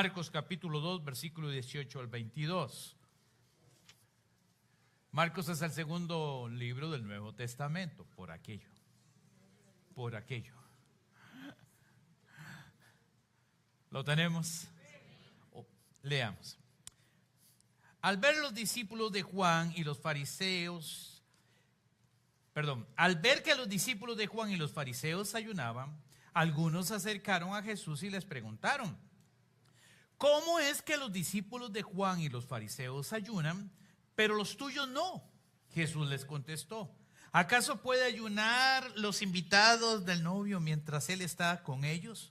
Marcos capítulo 2, versículo 18 al 22. Marcos es el segundo libro del Nuevo Testamento, por aquello. ¿Lo tenemos? Leamos. Al ver que los discípulos de Juan y los fariseos ayunaban, algunos se acercaron a Jesús y les preguntaron: ¿cómo es que los discípulos de Juan y los fariseos ayunan, pero los tuyos no? Jesús les contestó: ¿acaso puede ayunar los invitados del novio mientras él está con ellos?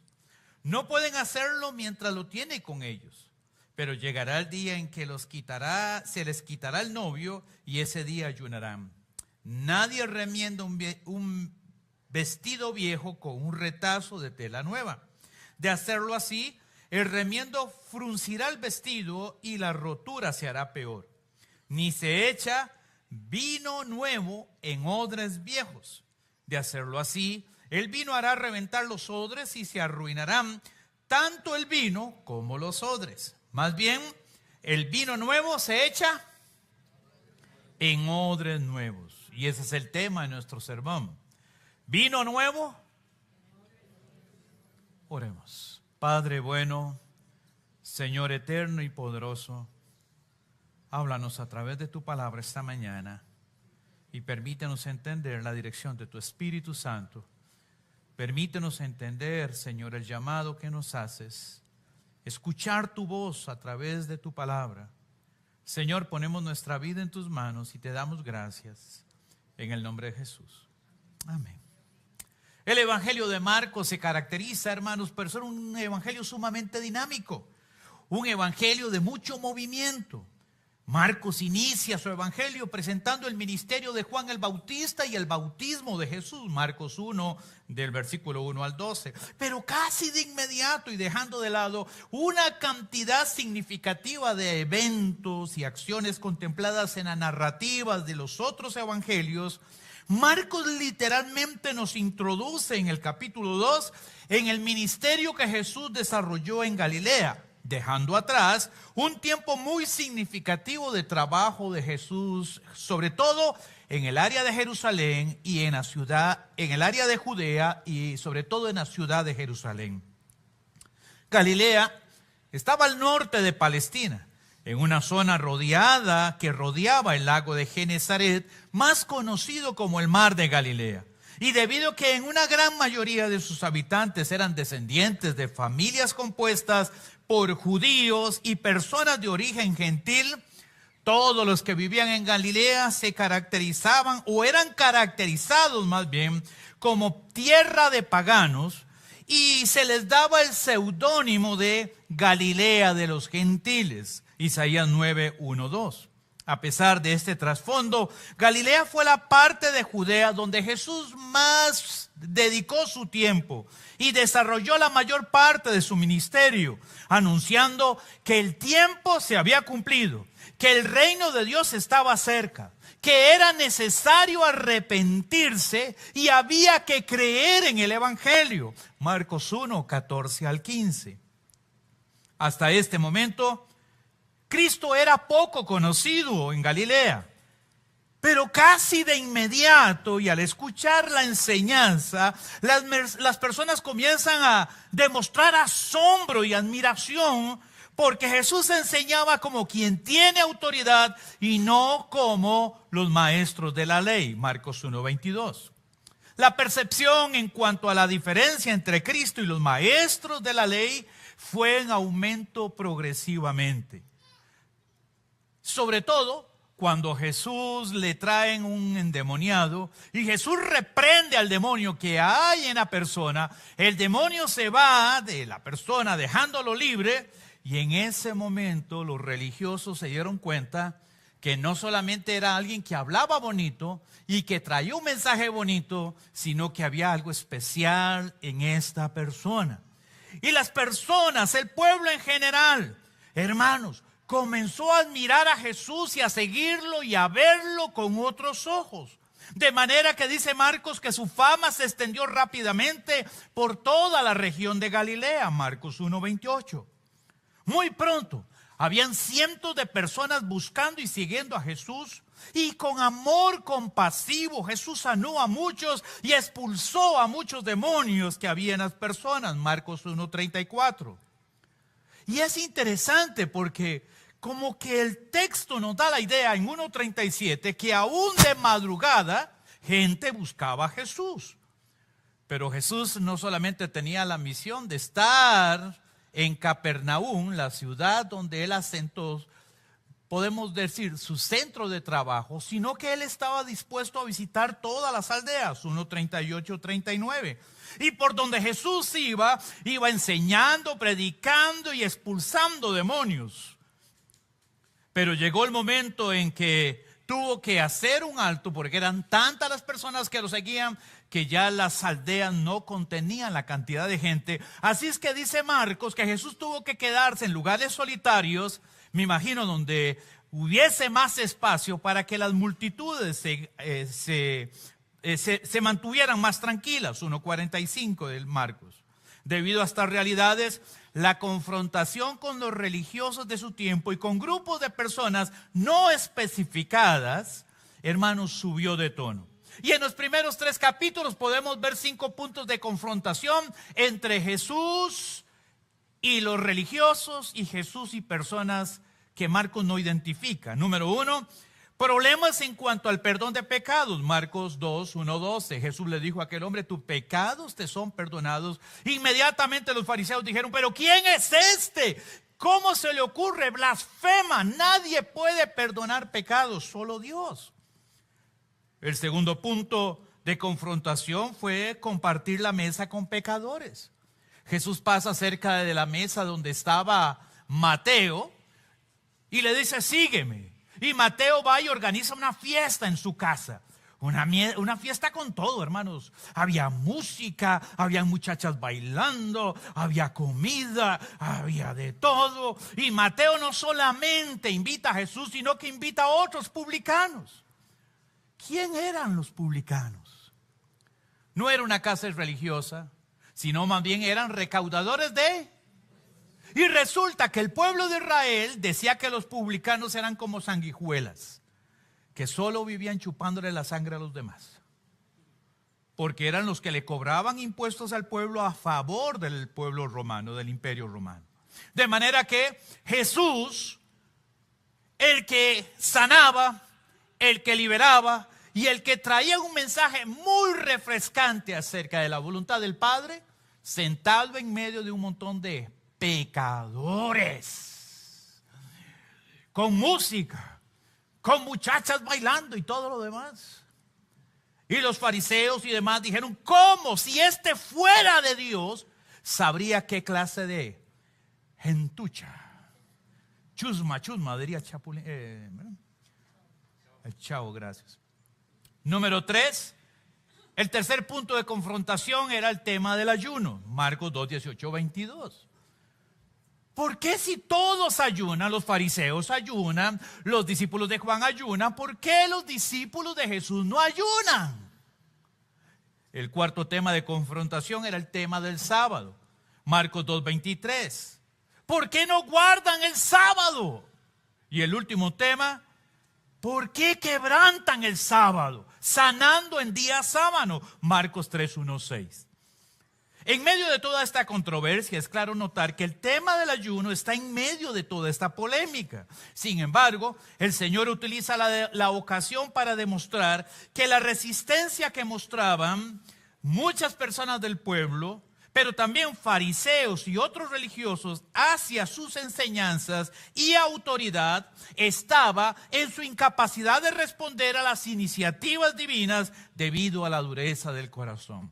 No pueden hacerlo mientras lo tiene con ellos, pero llegará el día en que se les quitará el novio, y ese día ayunarán. Nadie remienda un vestido viejo con un retazo de tela nueva. De hacerlo así, el remiendo fruncirá el vestido y la rotura se hará peor. Ni se echa vino nuevo en odres viejos. De hacerlo así, el vino hará reventar los odres y se arruinarán tanto el vino como los odres. Más bien, el vino nuevo se echa en odres nuevos. Y ese es el tema de nuestro sermón. Vino nuevo. Oremos. Padre bueno, Señor eterno y poderoso, háblanos a través de tu palabra esta mañana y permítenos entender la dirección de tu Espíritu Santo. Permítenos entender, Señor, el llamado que nos haces, escuchar tu voz a través de tu palabra. Señor, ponemos nuestra vida en tus manos y te damos gracias en el nombre de Jesús. Amén. El Evangelio de Marcos se caracteriza, hermanos, por ser un evangelio sumamente dinámico, un evangelio de mucho movimiento. Marcos inicia su evangelio presentando el ministerio de Juan el Bautista y el bautismo de Jesús, Marcos 1, del versículo 1 al 12. Pero casi de inmediato, y dejando de lado una cantidad significativa de eventos y acciones contempladas en las narrativas de los otros evangelios, Marcos literalmente nos introduce en el capítulo 2 en el ministerio que Jesús desarrolló en Galilea, dejando atrás un tiempo muy significativo de trabajo de Jesús, sobre todo en el área de Jerusalén y en el área de Judea y sobre todo en la ciudad de Jerusalén. Galilea estaba al norte de Palestina, en una zona que rodeaba el lago de Genesaret, más conocido como el Mar de Galilea. Y debido a que en una gran mayoría de sus habitantes eran descendientes de familias compuestas por judíos y personas de origen gentil, todos los que vivían en Galilea se caracterizaban, o eran caracterizados más bien, como tierra de paganos, y se les daba el seudónimo de Galilea de los gentiles, Isaías 9, 1, 2. A pesar de este trasfondo, Galilea fue la parte de Judea donde Jesús más dedicó su tiempo y desarrolló la mayor parte de su ministerio, anunciando que el tiempo se había cumplido, que el reino de Dios estaba cerca, que era necesario arrepentirse y había que creer en el Evangelio. Marcos 1, 14 al 15. Hasta este momento, Cristo era poco conocido en Galilea, pero casi de inmediato, y al escuchar la enseñanza, las personas comienzan a demostrar asombro y admiración, porque Jesús enseñaba como quien tiene autoridad y no como los maestros de la ley, Marcos 1, 22. La percepción en cuanto a la diferencia entre Cristo y los maestros de la ley fue en aumento progresivamente. Sobre todo cuando Jesús le traen un endemoniado y Jesús reprende al demonio que hay en la persona, el demonio se va de la persona dejándolo libre, y en ese momento los religiosos se dieron cuenta que no solamente era alguien que hablaba bonito y que traía un mensaje bonito, sino que había algo especial en esta persona. Y las personas, el pueblo en general, hermanos, comenzó a admirar a Jesús y a seguirlo y a verlo con otros ojos. De manera que dice Marcos que su fama se extendió rápidamente por toda la región de Galilea, Marcos 1, 28. Muy pronto, habían cientos de personas buscando y siguiendo a Jesús. Y con amor compasivo, Jesús sanó a muchos y expulsó a muchos demonios que había en las personas. Marcos 1:34. Y es interesante porque como que el texto nos da la idea en 1:37 que aún de madrugada gente buscaba a Jesús. Pero Jesús no solamente tenía la misión de estar en Capernaum, la ciudad donde él asentó, podemos decir, su centro de trabajo, sino que él estaba dispuesto a visitar todas las aldeas, 1:38-39. Y por donde Jesús iba enseñando, predicando y expulsando demonios. Pero llegó el momento en que tuvo que hacer un alto, porque eran tantas las personas que lo seguían, que ya las aldeas no contenían la cantidad de gente. Así es que dice Marcos que Jesús tuvo que quedarse en lugares solitarios, me imagino, donde hubiese más espacio para que las multitudes se mantuvieran más tranquilas. 1:45 del Marcos. Debido a estas realidades, la confrontación con los religiosos de su tiempo y con grupos de personas no especificadas, hermanos, subió de tono. Y en los primeros 3 capítulos podemos ver 5 puntos de confrontación entre Jesús y los religiosos, y Jesús y personas que Marcos no identifica. Número 1, problemas en cuanto al perdón de pecados. Marcos 2:1-12. Jesús le dijo a aquel hombre: tus pecados te son perdonados. Inmediatamente los fariseos dijeron: pero ¿quién es este? ¿Cómo se le ocurre? Blasfema. Nadie puede perdonar pecados, solo Dios. El segundo punto de confrontación fue compartir la mesa con pecadores. Jesús pasa cerca de la mesa donde estaba Mateo y le dice: sígueme. Y Mateo va y organiza una fiesta en su casa. Una fiesta con todo, hermanos. Había música, había muchachas bailando, había comida, había de todo. Y Mateo no solamente invita a Jesús, sino que invita a otros publicanos. ¿Quién eran los publicanos? No era una casa religiosa, sino más bien eran recaudadores de... Y resulta que el pueblo de Israel decía que los publicanos eran como sanguijuelas, que solo vivían chupándole la sangre a los demás, porque eran los que le cobraban impuestos al pueblo a favor del pueblo romano, del imperio romano. De manera que Jesús, el que sanaba, el que liberaba y el que traía un mensaje muy refrescante acerca de la voluntad del Padre, sentado en medio de un montón de pecadores, con música, con muchachas bailando y todo lo demás. Y los fariseos y demás dijeron: ¿cómo? Si este fuera de Dios, sabría qué clase de gentucha, chusma, diría Chapulín. Chao, gracias. Número 3, el tercer punto de confrontación era el tema del ayuno. Marcos 2:18-22. ¿Por qué si todos ayunan, los fariseos ayunan, los discípulos de Juan ayunan, por qué los discípulos de Jesús no ayunan? El cuarto tema de confrontación era el tema del sábado. Marcos 2:23. ¿Por qué no guardan el sábado? Y el último tema: ¿por qué quebrantan el sábado, sanando en día sábado? Marcos 3:1-6. En medio de toda esta controversia, es claro notar que el tema del ayuno está en medio de toda esta polémica. Sin embargo, el Señor utiliza la ocasión para demostrar que la resistencia que mostraban muchas personas del pueblo, pero también fariseos y otros religiosos hacia sus enseñanzas y autoridad, estaba en su incapacidad de responder a las iniciativas divinas debido a la dureza del corazón.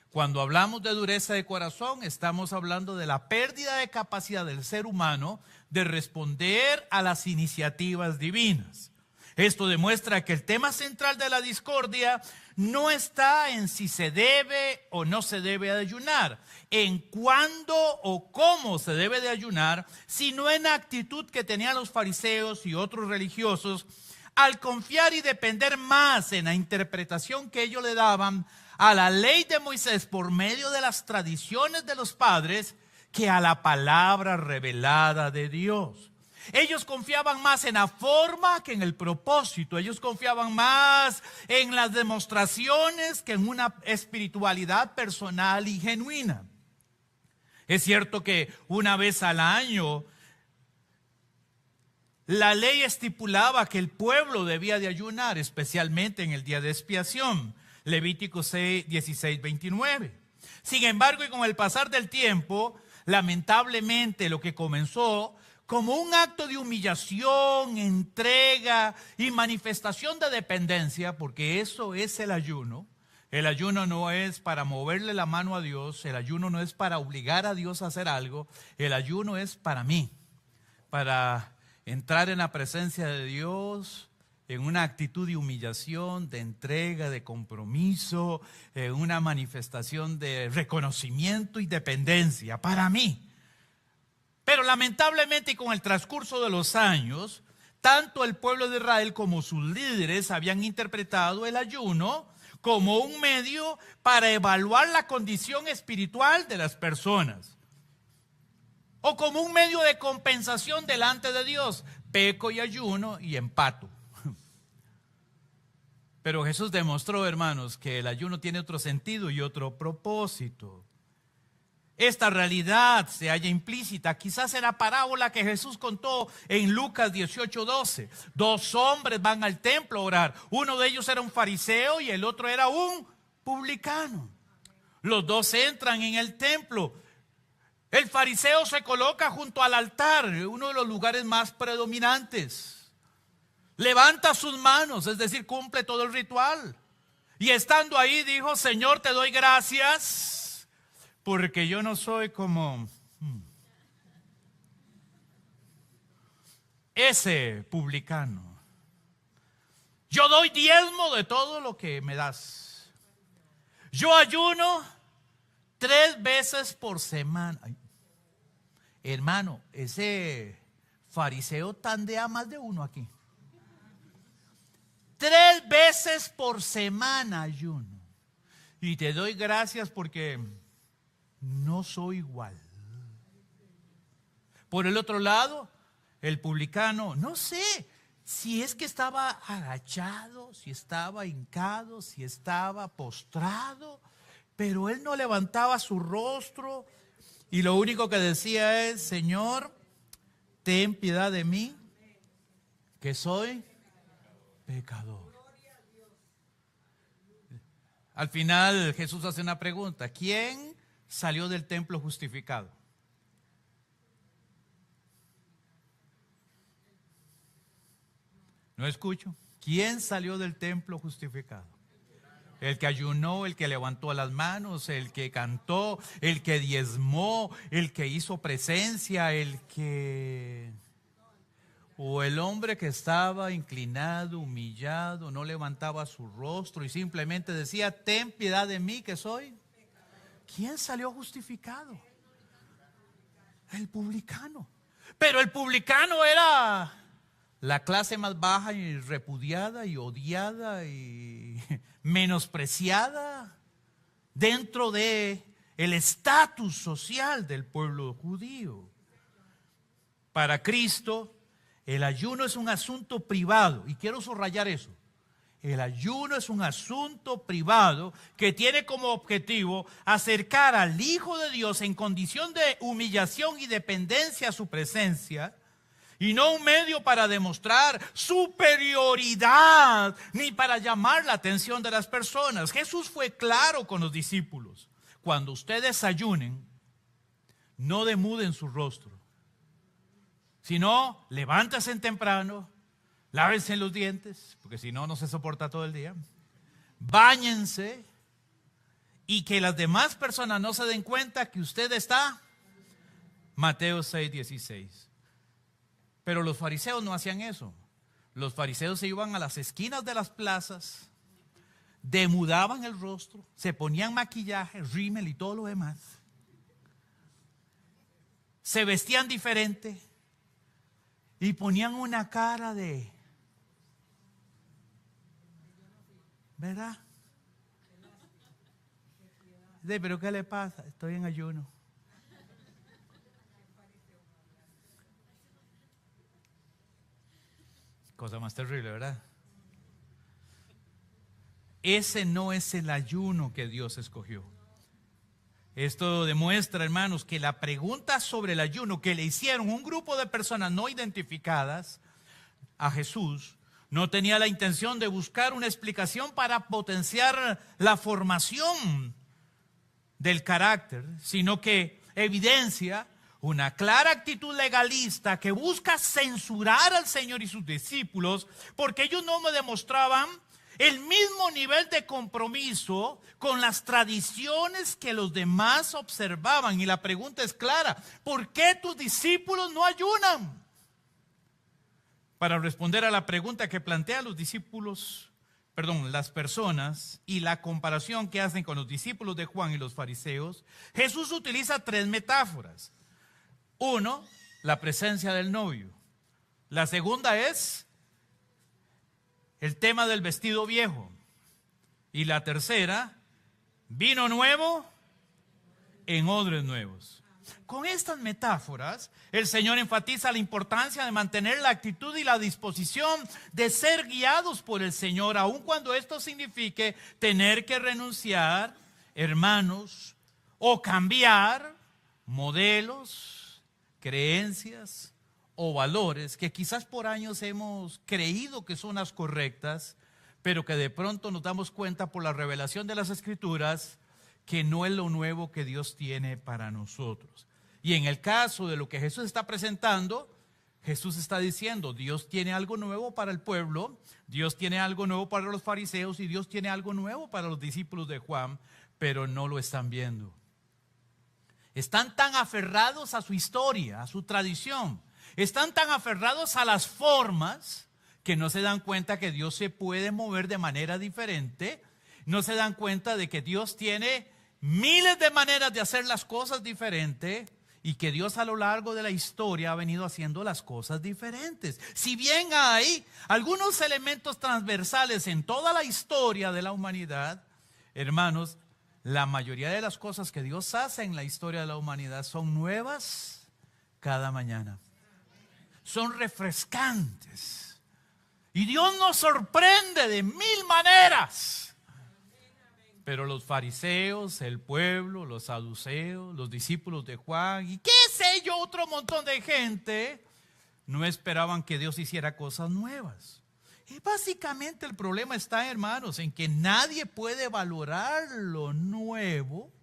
Cuando hablamos de dureza de corazón, estamos hablando de la pérdida de capacidad del ser humano de responder a las iniciativas divinas. Esto demuestra que el tema central de la discordia no está en si se debe o no se debe ayunar, en cuándo o cómo se debe de ayunar, sino en la actitud que tenían los fariseos y otros religiosos al confiar y depender más en la interpretación que ellos le daban a la ley de Moisés por medio de las tradiciones de los padres que a la palabra revelada de Dios. Ellos confiaban más en la forma que en el propósito. Ellos confiaban más en las demostraciones que en una espiritualidad personal y genuina. Es cierto que una vez al año la ley estipulaba que el pueblo debía de ayunar, especialmente en el día de expiación. Levítico 6, 16, 29. Sin embargo, y con el pasar del tiempo, lamentablemente lo que comenzó como un acto de humillación, entrega y manifestación de dependencia, porque eso es el ayuno. El ayuno no es para moverle la mano a Dios, el ayuno no es para obligar a Dios a hacer algo, el ayuno es para mí, para entrar en la presencia de Dios en una actitud de humillación, de entrega, de compromiso, en una manifestación de reconocimiento y dependencia para mí. Pero lamentablemente y con el transcurso de los años, tanto el pueblo de Israel como sus líderes habían interpretado el ayuno como un medio para evaluar la condición espiritual de las personas, o como un medio de compensación delante de Dios. Peco y ayuno y empato. Pero Jesús demostró, hermanos, que el ayuno tiene otro sentido y otro propósito. Esta realidad se halla implícita quizás en la parábola que Jesús contó en Lucas 18:12. Dos hombres van al templo a orar. Uno de ellos era un fariseo y el otro era un publicano. Los dos entran en el templo. El fariseo se coloca junto al altar, uno de los lugares más predominantes. Levanta sus manos, es decir, cumple todo el ritual. Y estando ahí dijo: Señor, te doy gracias porque yo no soy como ese publicano. Yo doy diezmo de todo lo que me das. Yo ayuno 3 veces por semana. Ay, hermano, ese fariseo tandea más de uno aquí. 3 veces por semana ayuno. Y te doy gracias porque no soy igual. Por el otro lado, el publicano, no sé si es que estaba agachado, si estaba hincado, si estaba postrado, pero él no levantaba su rostro y lo único que decía es: Señor, ten piedad de mí, que soy pecador. Al final Jesús hace una pregunta: ¿quién salió del templo justificado? No escucho. ¿Quién salió del templo justificado? El que ayunó, el que levantó las manos, el que cantó, el que diezmó, el que hizo presencia, o el hombre que estaba inclinado, humillado, no levantaba su rostro y simplemente decía: ten piedad de mí, que soy. ¿Quién salió justificado? El publicano. Pero el publicano era la clase más baja y repudiada y odiada y menospreciada dentro de el estatus social del pueblo judío. Para Cristo, el ayuno es un asunto privado, y quiero subrayar eso. El ayuno es un asunto privado que tiene como objetivo acercar al Hijo de Dios en condición de humillación y dependencia a su presencia, y no un medio para demostrar superioridad ni para llamar la atención de las personas. Jesús fue claro con los discípulos: cuando ustedes ayunen, no demuden su rostro, sino levántense temprano, lávense los dientes, porque si no, no se soporta todo el día. Báñense y que las demás personas no se den cuenta que usted está. Mateo 6:16. Pero los fariseos no hacían eso. Los fariseos se iban a las esquinas de las plazas, demudaban el rostro, se ponían maquillaje, rímel y todo lo demás. Se vestían diferente y ponían una cara de... ¿verdad? ¿Pero qué le pasa? Estoy en ayuno. cosa más terrible, ¿verdad? Ese no es el ayuno que Dios escogió. Esto demuestra, hermanos, que la pregunta sobre el ayuno que le hicieron un grupo de personas no identificadas a Jesús no tenía la intención de buscar una explicación para potenciar la formación del carácter, sino que evidencia una clara actitud legalista que busca censurar al Señor y sus discípulos porque ellos no me demostraban el mismo nivel de compromiso con las tradiciones que los demás observaban. Y la pregunta es clara: ¿por qué tus discípulos no ayunan? Para responder a la pregunta que plantean las personas y la comparación que hacen con los discípulos de Juan y los fariseos, Jesús utiliza 3 metáforas. 1, la presencia del novio. La segunda es el tema del vestido viejo. Y la tercera, vino nuevo en odres nuevos. Con estas metáforas, el Señor enfatiza la importancia de mantener la actitud y la disposición de ser guiados por el Señor, aun cuando esto signifique tener que renunciar, hermanos, o cambiar modelos, creencias o valores que quizás por años hemos creído que son las correctas, pero que de pronto nos damos cuenta por la revelación de las Escrituras que no es lo nuevo que Dios tiene para nosotros. Y en el caso de lo que Jesús está presentando, Jesús está diciendo: Dios tiene algo nuevo para el pueblo, Dios tiene algo nuevo para los fariseos y Dios tiene algo nuevo para los discípulos de Juan, pero no lo están viendo. Están tan aferrados a su historia, a su tradición, están tan aferrados a las formas que no se dan cuenta que Dios se puede mover de manera diferente. No se dan cuenta de que Dios tiene miles de maneras de hacer las cosas diferentes y que Dios a lo largo de la historia ha venido haciendo las cosas diferentes. Si bien hay algunos elementos transversales en toda la historia de la humanidad, hermanos, la mayoría de las cosas que Dios hace en la historia de la humanidad son nuevas cada mañana. Son refrescantes. Y Dios nos sorprende de 1000 maneras. Pero los fariseos, el pueblo, los saduceos, los discípulos de Juan y qué sé yo, otro montón de gente, no esperaban que Dios hiciera cosas nuevas. Y básicamente el problema está, hermanos, en que nadie puede valorar lo nuevo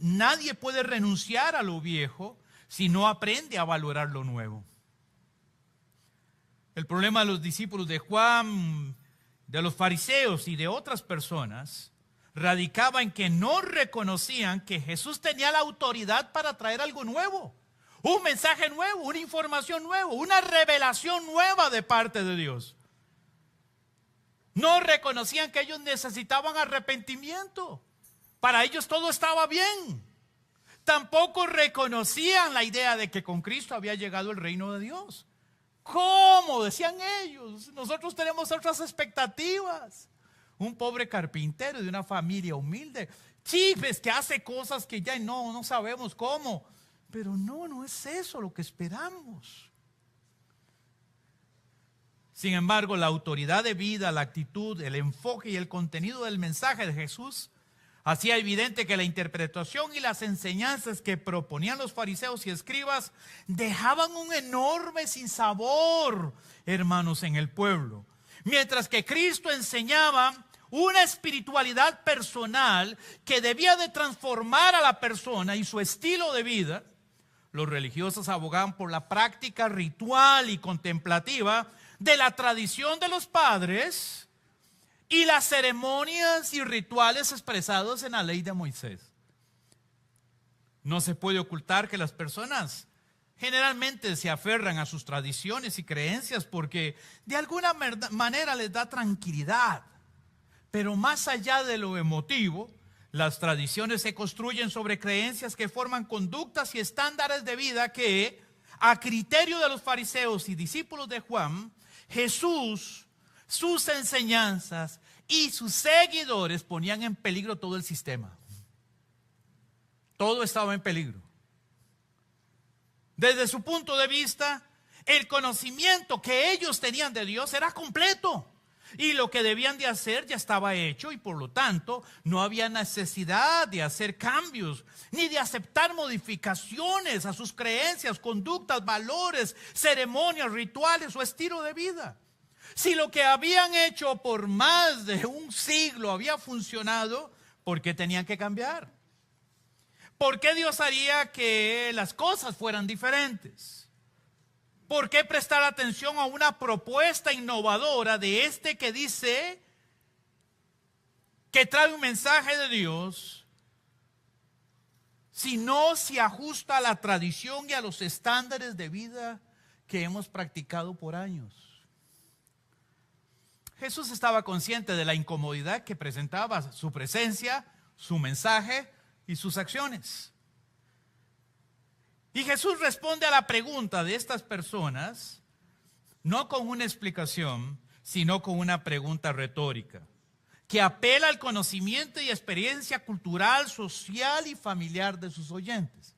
nadie puede renunciar a lo viejo si no aprende a valorar lo nuevo. El problema de los discípulos de Juan, de los fariseos y de otras personas radicaba en que no reconocían que Jesús tenía la autoridad para traer algo nuevo, un mensaje nuevo, una información nueva, una revelación nueva de parte de Dios. No reconocían que ellos necesitaban arrepentimiento. Para ellos todo estaba bien. Tampoco reconocían la idea de que con Cristo había llegado el reino de Dios. ¿Cómo? Decían ellos. Nosotros tenemos otras expectativas. Un pobre carpintero de una familia humilde, chifes, que hace cosas que ya no sabemos cómo. Pero no es eso lo que esperamos. Sin embargo, la autoridad de vida, la actitud, el enfoque y el contenido del mensaje de Jesús hacía evidente que la interpretación y las enseñanzas que proponían los fariseos y escribas dejaban un enorme sinsabor, hermanos, en el pueblo. Mientras que Cristo enseñaba una espiritualidad personal que debía de transformar a la persona y su estilo de vida, los religiosos abogaban por la práctica ritual y contemplativa de la tradición de los padres y las ceremonias y rituales expresados en la ley de Moisés. No se puede ocultar que las personas generalmente se aferran a sus tradiciones y creencias porque de alguna manera les da tranquilidad. Pero más allá de lo emotivo, las tradiciones se construyen sobre creencias que forman conductas y estándares de vida que, a criterio de los fariseos y discípulos de Juan, Jesús, sus enseñanzas y sus seguidores ponían en peligro todo el sistema. Todo estaba en peligro. Desde su punto de vista, El conocimiento que ellos tenían de Dios era completo. Y lo que debían de hacer ya estaba hecho y por lo tanto no había necesidad de hacer cambios ni de aceptar modificaciones a sus creencias, conductas, valores, ceremonias, rituales o estilo de vida. Si lo que habían hecho por más de un siglo había funcionado, ¿por qué tenían que cambiar? ¿Por qué Dios haría que las cosas fueran diferentes? ¿Por qué prestar atención a una propuesta innovadora de este que dice que trae un mensaje de Dios si no se ajusta a la tradición y a los estándares de vida que hemos practicado por años? Jesús estaba consciente de la incomodidad que presentaba su presencia, su mensaje y sus acciones. Y Jesús responde a la pregunta de estas personas, no con una explicación, sino con una pregunta retórica, que apela al conocimiento y experiencia cultural, social y familiar de sus oyentes.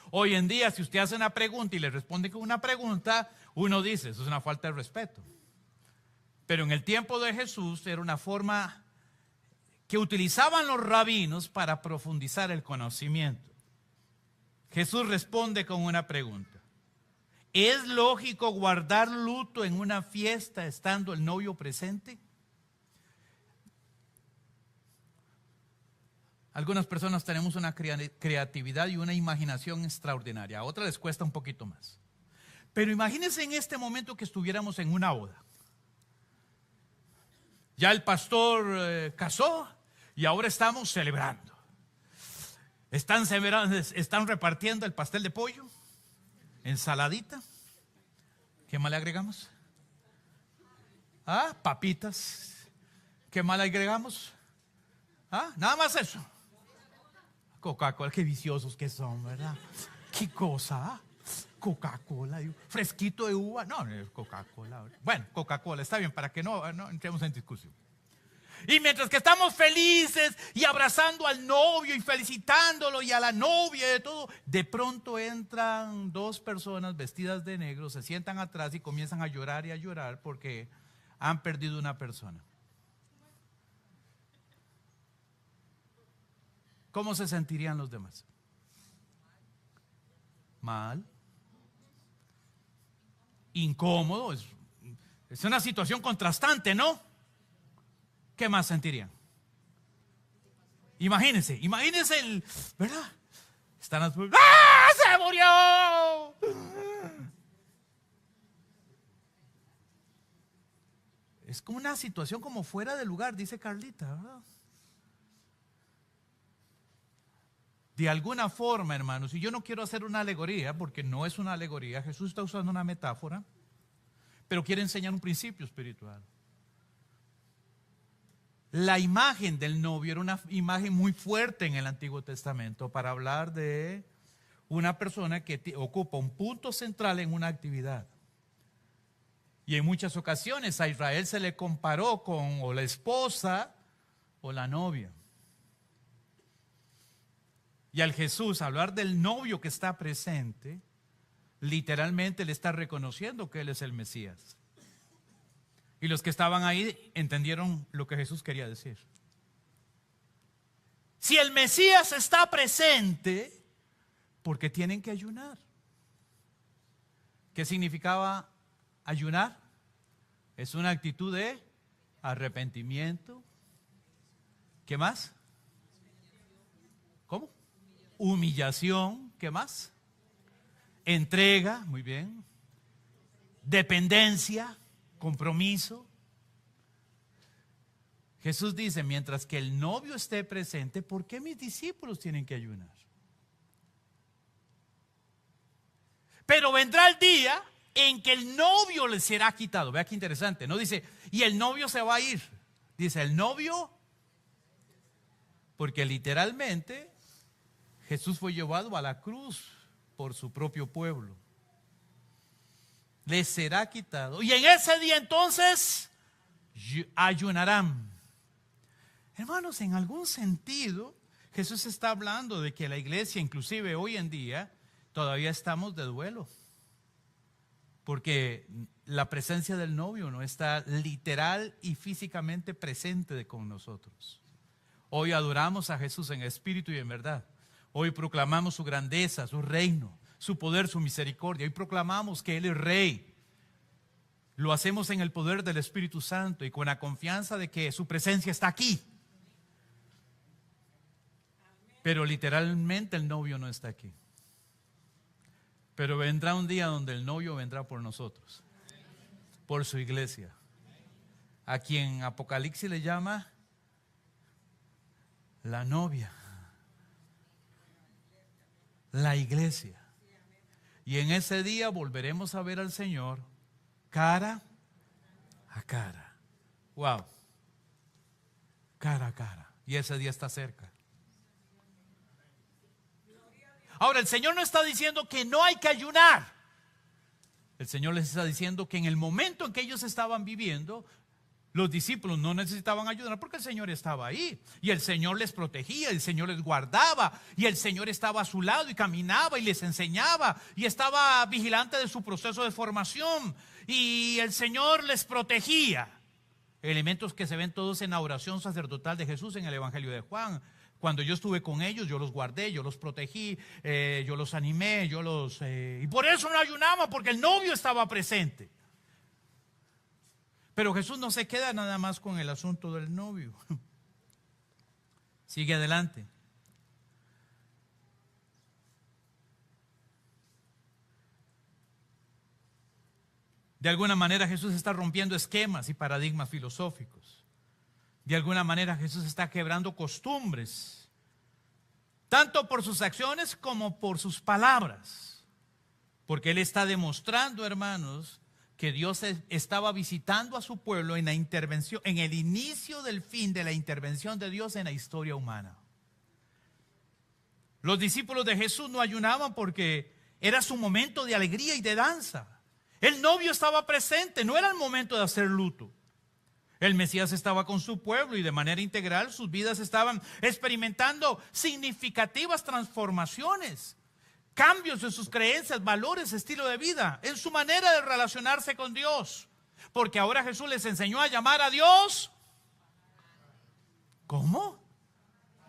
Hoy en día, si usted hace una pregunta y le responde con una pregunta, uno dice, eso es una falta de respeto. Pero en el tiempo de Jesús era una forma que utilizaban los rabinos para profundizar el conocimiento. Jesús responde con una pregunta. ¿Es lógico guardar luto en una fiesta estando el novio presente? Algunas personas tenemos una creatividad y una imaginación extraordinaria. A otras les cuesta un poquito más. Pero imagínense en este momento que estuviéramos en una boda. Ya el pastor casó y ahora estamos celebrando. Están repartiendo el pastel de pollo, ensaladita. ¿Qué más le agregamos? Papitas. ¿Qué más le agregamos? Nada más eso. Coca-Cola, qué viciosos que son, ¿verdad? ¿Qué cosa? Coca-Cola, fresquito de uva. No, Coca-Cola. Bueno, Coca-Cola, está bien, para que no entremos en discusión. Y mientras que estamos felices y abrazando al novio y felicitándolo y a la novia y de todo, de pronto entran dos personas vestidas de negro, se sientan atrás y comienzan a llorar porque han perdido una persona. ¿Cómo se sentirían los demás? Mal. Incómodo. Es una situación contrastante, ¿no? ¿Qué más sentirían? Imagínense ¿verdad? Están ¡se murió! Es como una situación como fuera de lugar, dice Carlita, ¿verdad? De alguna forma, hermanos, y yo no quiero hacer una alegoría, porque no es una alegoría, Jesús está usando una metáfora, pero quiere enseñar un principio espiritual. La imagen del novio era una imagen muy fuerte en el Antiguo Testamento para hablar de una persona que ocupa un punto central en una actividad. Y en muchas ocasiones a Israel se le comparó con o la esposa o la novia. Y al Jesús hablar del novio que está presente, literalmente le está reconociendo que Él es el Mesías. Y los que estaban ahí entendieron lo que Jesús quería decir. Si el Mesías está presente, ¿por qué tienen que ayunar? ¿Qué significaba ayunar? Es una actitud de arrepentimiento. ¿Qué más? ¿Cómo? Humillación. ¿Qué más? Entrega, muy bien. Dependencia. Compromiso. Jesús dice, mientras que el novio esté presente, ¿por qué mis discípulos tienen que ayunar? Pero vendrá el día en que el novio les será quitado. Vea qué interesante, no dice, y el novio se va a ir. Dice, el novio, porque literalmente Jesús fue llevado a la cruz por su propio pueblo. Les será quitado. Y en ese día entonces ayunarán. Hermanos, en algún sentido, Jesús está hablando de que la iglesia, inclusive hoy en día, todavía estamos de duelo. porque la presencia del novio no está literal y físicamente presente con nosotros. Hoy adoramos a Jesús en espíritu y en verdad. Hoy proclamamos su grandeza, su reino, su poder, su misericordia. Hoy proclamamos que Él es Rey. Lo hacemos en el poder del Espíritu Santo y con la confianza de que su presencia está aquí. Pero literalmente el novio no está aquí. Pero vendrá un día donde el novio vendrá por nosotros, por su iglesia, a quien Apocalipsis le llama la novia, la iglesia. Y en ese día volveremos a ver al Señor cara a cara. Wow. Cara a cara. Y ese día está cerca. Ahora, el Señor no está diciendo que no hay que ayunar. El Señor les está diciendo que en el momento en que ellos estaban viviendo, los discípulos no necesitaban ayunar porque el Señor estaba ahí. Y el Señor les protegía, el Señor les guardaba. Y el Señor estaba a su lado y caminaba y les enseñaba. Y estaba vigilante de su proceso de formación. Y el Señor les protegía. Elementos que se ven todos en la oración sacerdotal de Jesús en el Evangelio de Juan. Cuando yo estuve con ellos, yo los guardé, yo los protegí, yo los animé, y por eso no ayunaba, porque el novio estaba presente. Pero Jesús no se queda nada más con el asunto del novio. Sigue adelante. De alguna manera Jesús está rompiendo esquemas y paradigmas filosóficos. De alguna manera Jesús está quebrando costumbres, tanto por sus acciones como por sus palabras. Porque Él está demostrando, hermanos, que Dios estaba visitando a su pueblo en la intervención, en el inicio del fin de la intervención de Dios en la historia humana. Los discípulos de Jesús no ayunaban porque era su momento de alegría y de danza. El novio estaba presente, no era el momento de hacer luto. El Mesías estaba con su pueblo y de manera integral sus vidas estaban experimentando significativas transformaciones, cambios en sus creencias, valores, estilo de vida, en su manera de relacionarse con Dios. Porque ahora Jesús les enseñó a llamar a Dios. ¿Cómo?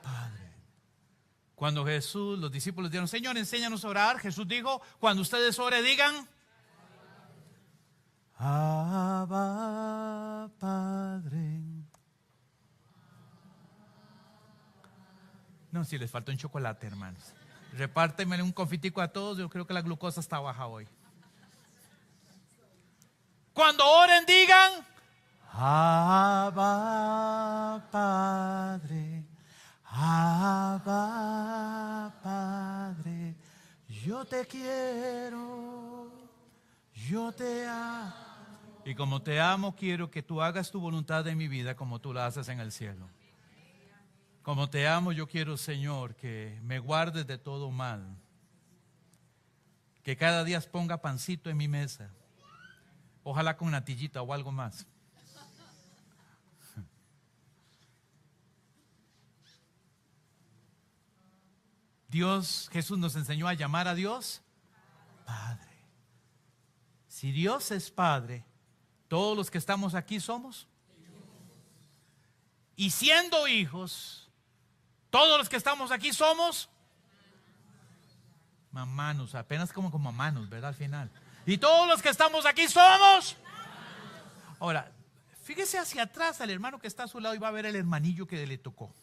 Padre. Cuando Jesús, los discípulos dijeron, Señor, enséñanos a orar, Jesús dijo, cuando ustedes oren, digan, Abba, Padre. No, si les falta un chocolate, hermanos. Repártemele un confitico a todos. Yo creo que la glucosa está baja hoy. Cuando oren, digan, Abba, Padre. Abba, Padre. Yo te quiero. Yo te amo. Y como te amo, quiero que tú hagas tu voluntad en mi vida como tú la haces en el cielo. Como te amo, yo quiero, Señor, que me guardes de todo mal. Que cada día ponga pancito en mi mesa. Ojalá con natillita o algo más. Jesús nos enseñó a llamar a Dios Padre. Si Dios es Padre, todos los que estamos aquí somos. Y siendo hijos, todos los que estamos aquí somos mamanos, apenas como mamanos, ¿verdad? Al final. Y todos los que estamos aquí somos. Ahora, fíjese hacia atrás al hermano que está a su lado y va a ver el hermanillo que le tocó.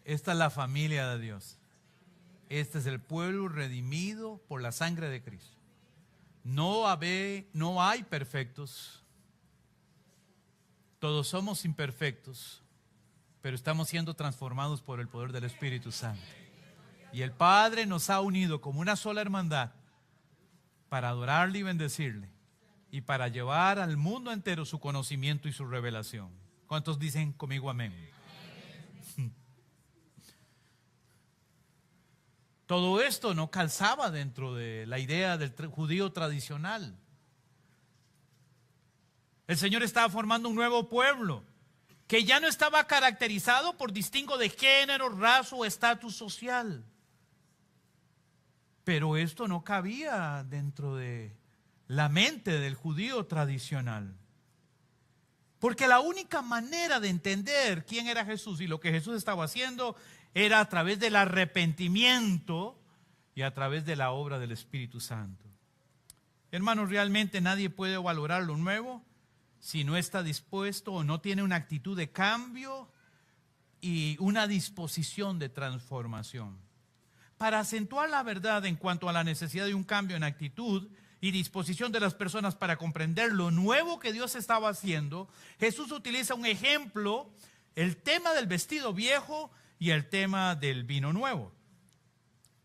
Esta es la familia de Dios. Este es el pueblo redimido por la sangre de Cristo. No hay perfectos. Todos somos imperfectos, pero estamos siendo transformados por el poder del Espíritu Santo. Y el Padre nos ha unido como una sola hermandad para adorarle y bendecirle y para llevar al mundo entero su conocimiento y su revelación. ¿Cuántos dicen conmigo amén? Todo esto no calzaba dentro de la idea del judío tradicional. El Señor estaba formando un nuevo pueblo que ya no estaba caracterizado por distingo de género, raza o estatus social. Pero esto no cabía dentro de la mente del judío tradicional. Porque la única manera de entender quién era Jesús y lo que Jesús estaba haciendo era a través del arrepentimiento y a través de la obra del Espíritu Santo. Hermanos, realmente nadie puede valorar lo nuevo si no está dispuesto o no tiene una actitud de cambio y una disposición de transformación. Para acentuar la verdad en cuanto a la necesidad de un cambio en actitud y disposición de las personas para comprender lo nuevo que Dios estaba haciendo, Jesús utiliza un ejemplo, el tema del vestido viejo y el tema del vino nuevo.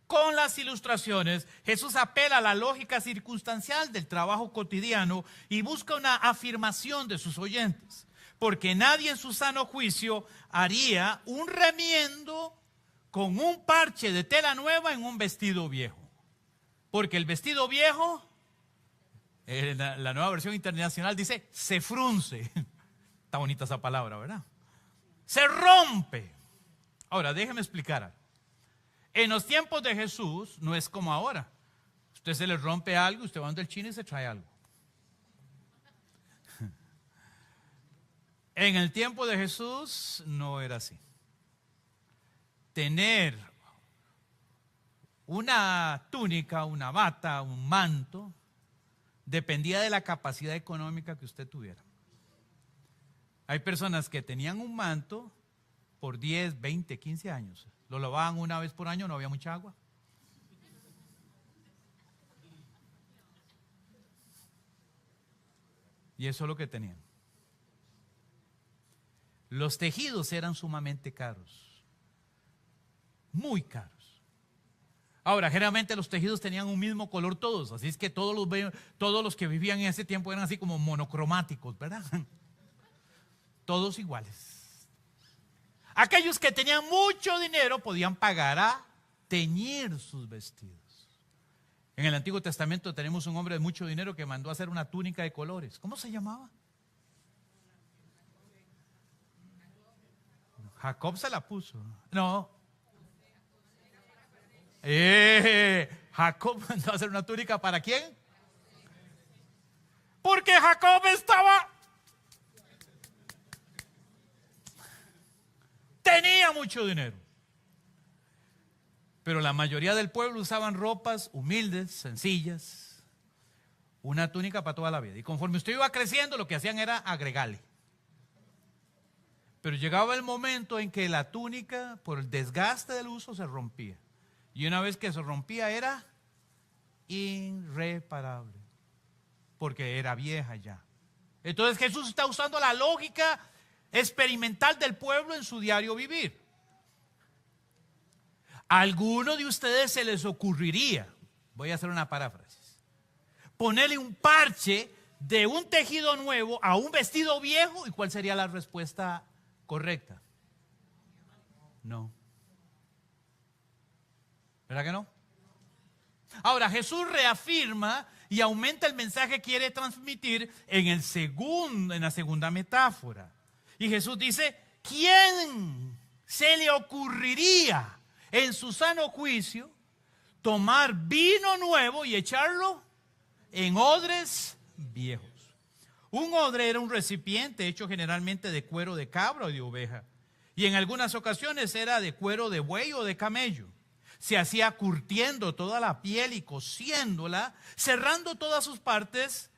Con las ilustraciones, Jesús apela a la lógica circunstancial del trabajo cotidiano y busca una afirmación de sus oyentes, porque nadie en su sano juicio haría un remiendo con un parche de tela nueva en un vestido viejo, porque el vestido viejo, la nueva versión internacional dice, se frunce. Está bonita esa palabra, ¿verdad? Se rompe. Ahora, déjeme explicar algo. En los tiempos de Jesús no es como ahora. Usted se le rompe algo, usted va donde el chino y se trae algo. En el tiempo de Jesús no era así. Tener una túnica, una bata, un manto, dependía de la capacidad económica que usted tuviera. Hay personas que tenían un manto por 10, 20, 15 años. Lo lavaban una vez por año, no había mucha agua. Y eso es lo que tenían. Los tejidos eran sumamente caros, muy caros. Ahora, generalmente los tejidos tenían un mismo color todos, así es que todos los que vivían en ese tiempo eran así como monocromáticos, ¿verdad? Todos iguales. Aquellos que tenían mucho dinero podían pagar a teñir sus vestidos. En el Antiguo Testamento tenemos un hombre de mucho dinero que mandó a hacer una túnica de colores. ¿Cómo se llamaba? Jacob se la puso. No. Jacob mandó a hacer una túnica ¿para quién? Porque Jacob tenía mucho dinero. Pero la mayoría del pueblo usaban ropas humildes, sencillas, una túnica para toda la vida. Y conforme usted iba creciendo, lo que hacían era agregarle. Pero llegaba el momento en que la túnica, por el desgaste del uso, se rompía. Y una vez que se rompía era irreparable, porque era vieja ya. Entonces Jesús está usando la lógica experimental del pueblo en su diario vivir. A alguno de ustedes se les ocurriría, voy a hacer una paráfrasis, ponerle un parche de un tejido nuevo a un vestido viejo, ¿y cuál sería la respuesta correcta? No. ¿Verdad que no? Ahora Jesús reafirma y aumenta el mensaje que quiere transmitir en la segunda metáfora. Y Jesús dice, ¿quién se le ocurriría en su sano juicio tomar vino nuevo y echarlo en odres viejos? Un odre era un recipiente hecho generalmente de cuero de cabra o de oveja, y en algunas ocasiones era de cuero de buey o de camello. Se hacía curtiendo toda la piel y cosiéndola, cerrando todas sus partes,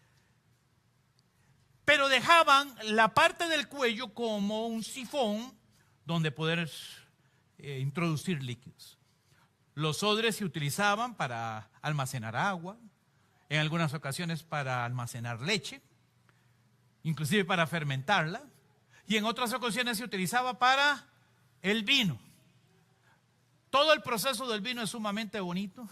pero dejaban la parte del cuello como un sifón donde poder introducir líquidos. Los odres se utilizaban para almacenar agua, en algunas ocasiones para almacenar leche, inclusive para fermentarla, y en otras ocasiones se utilizaba para el vino. Todo el proceso del vino es sumamente bonito.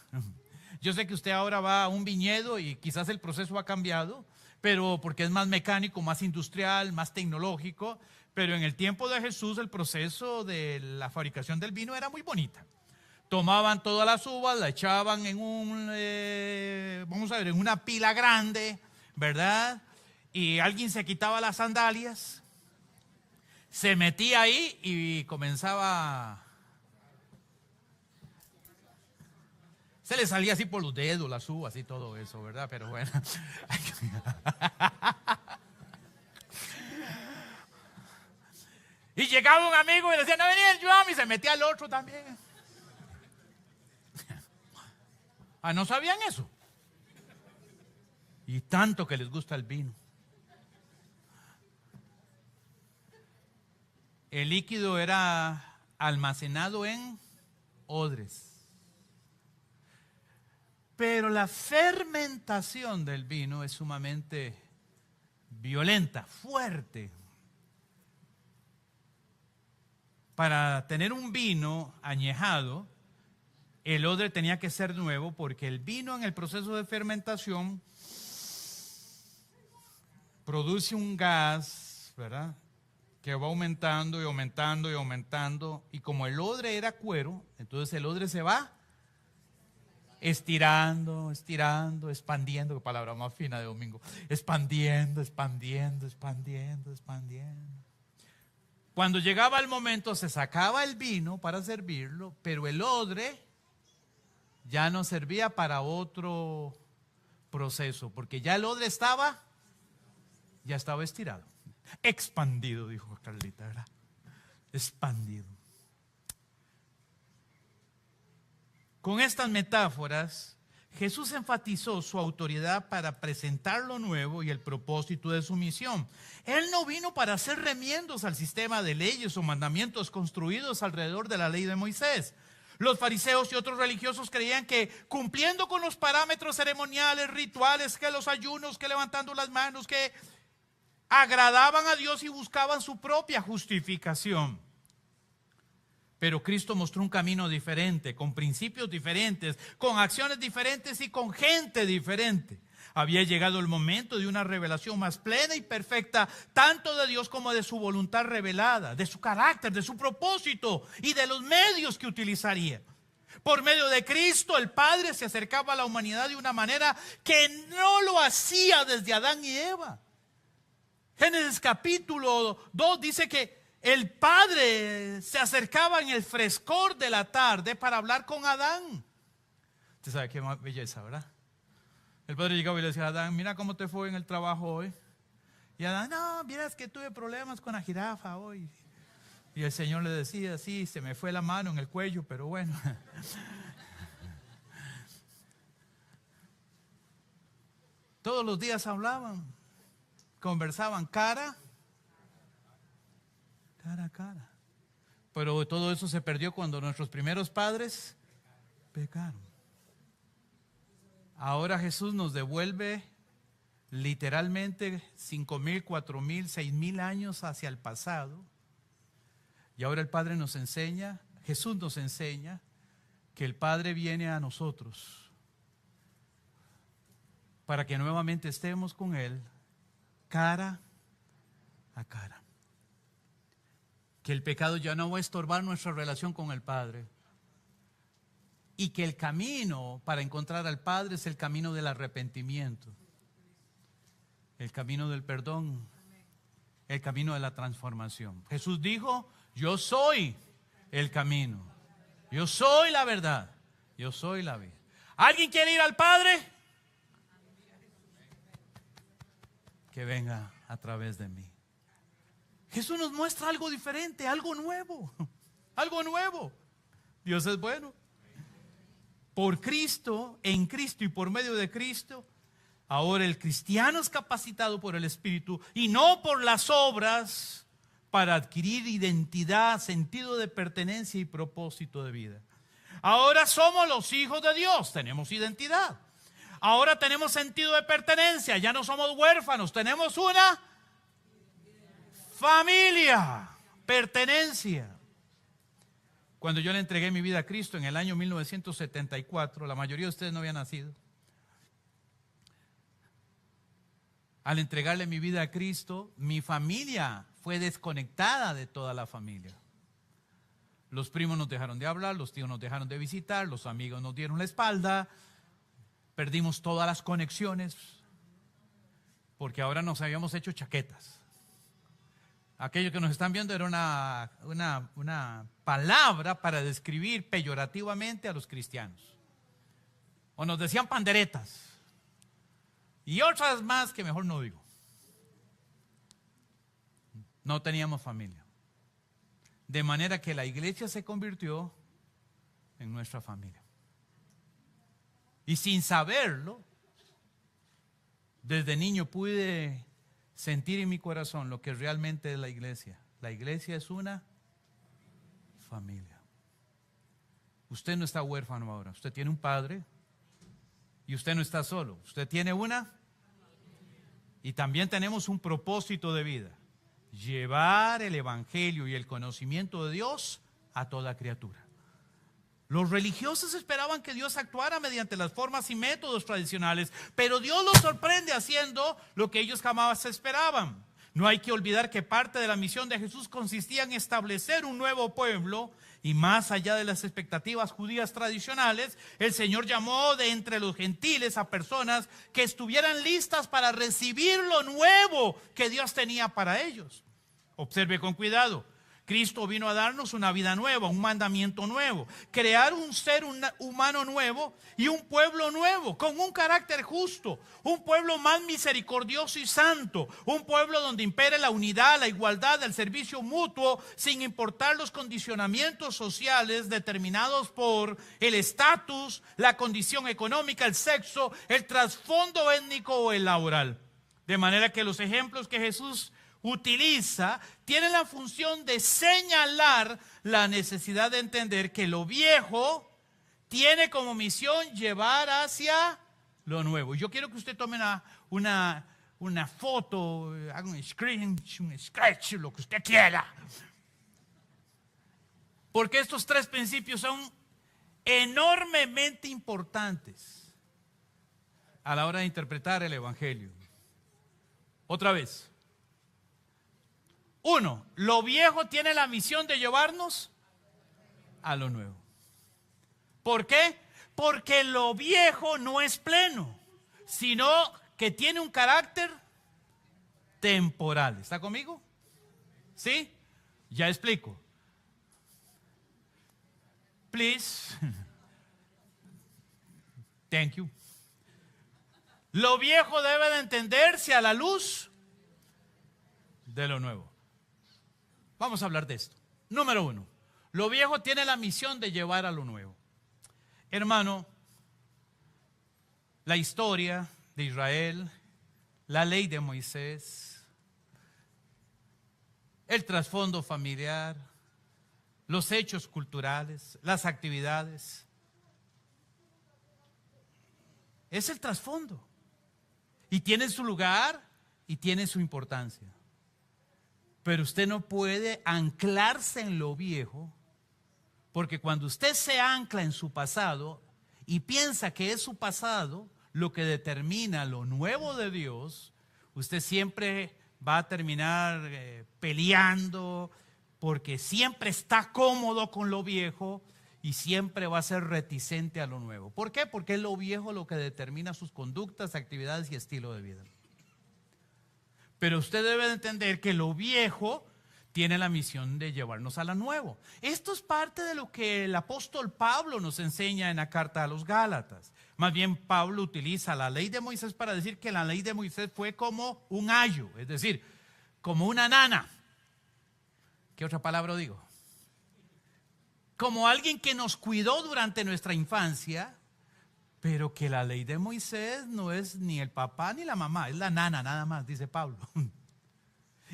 Yo sé que usted ahora va a un viñedo y quizás el proceso ha cambiado, pero porque es más mecánico, más industrial, más tecnológico. Pero en el tiempo de Jesús el proceso de la fabricación del vino era muy bonita. Tomaban todas las uvas, la echaban en en una pila grande, ¿verdad? Y alguien se quitaba las sandalias, se metía ahí y comenzaba. Se le salía así por los dedos las uvas y todo eso, ¿verdad? Pero bueno. Y llegaba un amigo y le decía, no venía el Joam, y se metía al otro también. ¿No sabían eso? Y tanto que les gusta el vino. El líquido era almacenado en odres. Pero la fermentación del vino es sumamente violenta, fuerte. Para tener un vino añejado, el odre tenía que ser nuevo, porque el vino en el proceso de fermentación produce un gas, ¿verdad?, que va aumentando y aumentando y aumentando. Y como el odre era cuero, entonces el odre se va estirando, estirando, expandiendo, qué palabra más fina de domingo, expandiendo, expandiendo, expandiendo, expandiendo. Cuando llegaba el momento se sacaba el vino para servirlo, pero el odre ya no servía para otro proceso, porque ya el odre ya estaba estirado, expandido, dijo Carlita, ¿verdad? Expandido. Con estas metáforas, Jesús enfatizó su autoridad para presentar lo nuevo y el propósito de su misión. Él no vino para hacer remiendos al sistema de leyes o mandamientos construidos alrededor de la ley de Moisés. Los fariseos y otros religiosos creían que cumpliendo con los parámetros ceremoniales, rituales, que los ayunos, que levantando las manos, que agradaban a Dios y buscaban su propia justificación. Pero Cristo mostró un camino diferente, con principios diferentes, con acciones diferentes y con gente diferente. Había llegado el momento de una revelación más plena y perfecta, tanto de Dios como de su voluntad revelada, de su carácter, de su propósito y de los medios que utilizaría. Por medio de Cristo, el Padre se acercaba a la humanidad de una manera que no lo hacía desde Adán y Eva. Génesis capítulo 2 dice que el Padre se acercaba en el frescor de la tarde para hablar con Adán. Usted sabe qué belleza, ¿verdad? El Padre llegaba y le decía a Adán, mira cómo te fue en el trabajo hoy. Y Adán, no, miras que tuve problemas con la jirafa hoy. Y el Señor le decía, sí, se me fue la mano en el cuello, pero bueno. Todos los días hablaban, conversaban cara a cara. Pero todo eso se perdió cuando nuestros primeros padres pecaron. Ahora Jesús nos devuelve literalmente 5,000, 4,000, 6,000 años hacia el pasado. Y ahora el Padre nos enseña, Jesús nos enseña que el Padre viene a nosotros para que nuevamente estemos con Él cara a cara. Que el pecado ya no va a estorbar nuestra relación con el Padre. Y que el camino para encontrar al Padre es el camino del arrepentimiento, el camino del perdón, el camino de la transformación. Jesús dijo, yo soy el camino, yo soy la verdad, yo soy la vida. ¿Alguien quiere ir al Padre? Que venga a través de mí. Jesús nos muestra algo diferente, algo nuevo, algo nuevo. Dios es bueno. Por Cristo, en Cristo y por medio de Cristo, ahora el cristiano es capacitado por el Espíritu y no por las obras para adquirir identidad, sentido de pertenencia y propósito de vida. Ahora somos los hijos de Dios, tenemos identidad. Ahora tenemos sentido de pertenencia, ya no somos huérfanos, tenemos una familia, pertenencia. Cuando yo le entregué mi vida a Cristo en el año 1974, la mayoría de ustedes no habían nacido. Al entregarle mi vida a Cristo, mi familia fue desconectada de toda la familia. Los primos nos dejaron de hablar, los tíos nos dejaron de visitar, los amigos nos dieron la espalda, perdimos todas las conexiones, porque ahora nos habíamos hecho chaquetas. Aquellos que nos están viendo era una palabra para describir peyorativamente a los cristianos. O nos decían panderetas. Y otras más que mejor no digo. No teníamos familia. De manera que la iglesia se convirtió en nuestra familia. Y sin saberlo, desde niño pude sentir en mi corazón lo que realmente es la iglesia. La iglesia es una familia. Usted no está huérfano ahora. Usted tiene un padre y usted no está solo. Usted tiene una. Y también tenemos un propósito de vida. Llevar el evangelio y el conocimiento de Dios a toda criatura. Los religiosos esperaban que Dios actuara mediante las formas y métodos tradicionales, pero Dios los sorprende haciendo lo que ellos jamás esperaban. No hay que olvidar que parte de la misión de Jesús consistía en establecer un nuevo pueblo, y más allá de las expectativas judías tradicionales, el Señor llamó de entre los gentiles a personas que estuvieran listas para recibir lo nuevo que Dios tenía para ellos. Observe con cuidado. Cristo vino a darnos una vida nueva, un mandamiento nuevo, crear un ser humano nuevo y un pueblo nuevo, con un carácter justo, un pueblo más misericordioso y santo, un pueblo donde impere la unidad, la igualdad, el servicio mutuo, sin importar los condicionamientos sociales determinados por el estatus, la condición económica, el sexo, el trasfondo étnico o el laboral. De manera que los ejemplos que Jesús utiliza tienen la función de señalar la necesidad de entender que lo viejo tiene como misión llevar hacia lo nuevo. Yo quiero que usted tome una foto, haga un sketch, lo que usted quiera. Porque estos tres principios son enormemente importantes a la hora de interpretar el evangelio. Otra vez. 1. Lo viejo tiene la misión de llevarnos a lo nuevo. ¿Por qué? Porque lo viejo no es pleno, sino que tiene un carácter temporal. ¿Está conmigo? ¿Sí? Ya explico. Please. Thank you. Lo viejo debe de entenderse a la luz de lo nuevo. Vamos a hablar de esto. Número 1. Lo viejo tiene la misión de llevar a lo nuevo. Hermano, la historia de Israel, la ley de Moisés, el trasfondo familiar, los hechos culturales, las actividades, es el trasfondo. Y tiene su lugar y tiene su importancia. Pero usted no puede anclarse en lo viejo, porque cuando usted se ancla en su pasado y piensa que es su pasado lo que determina lo nuevo de Dios, usted siempre va a terminar peleando, porque siempre está cómodo con lo viejo y siempre va a ser reticente a lo nuevo. ¿Por qué? Porque es lo viejo lo que determina sus conductas, actividades y estilo de vida. Pero usted debe de entender que lo viejo tiene la misión de llevarnos a lo nuevo. Esto es parte de lo que el apóstol Pablo nos enseña en la carta a los Gálatas. Más bien, Pablo utiliza la ley de Moisés para decir que la ley de Moisés fue como un ayo, es decir, como una nana. ¿Qué otra palabra digo? Como alguien que nos cuidó durante nuestra infancia, pero que la ley de Moisés no es ni el papá ni la mamá, es la nana nada más, dice Pablo.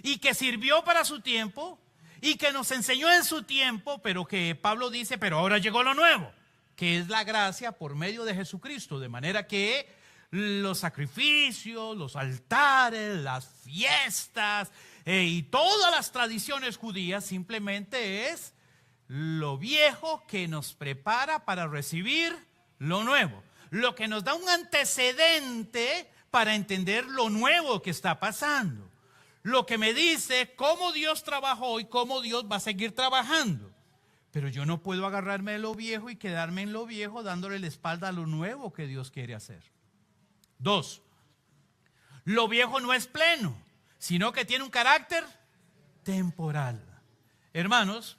Y que sirvió para su tiempo y que nos enseñó en su tiempo, pero que Pablo dice, pero ahora llegó lo nuevo, que es la gracia por medio de Jesucristo. De manera que los sacrificios, los altares, las fiestas y todas las tradiciones judías simplemente es lo viejo que nos prepara para recibir lo nuevo. Lo que nos da un antecedente para entender lo nuevo que está pasando. Lo que me dice cómo Dios trabajó y cómo Dios va a seguir trabajando. Pero yo no puedo agarrarme de lo viejo y quedarme en lo viejo dándole la espalda a lo nuevo que Dios quiere hacer. 2, lo viejo no es pleno, sino que tiene un carácter temporal. Hermanos,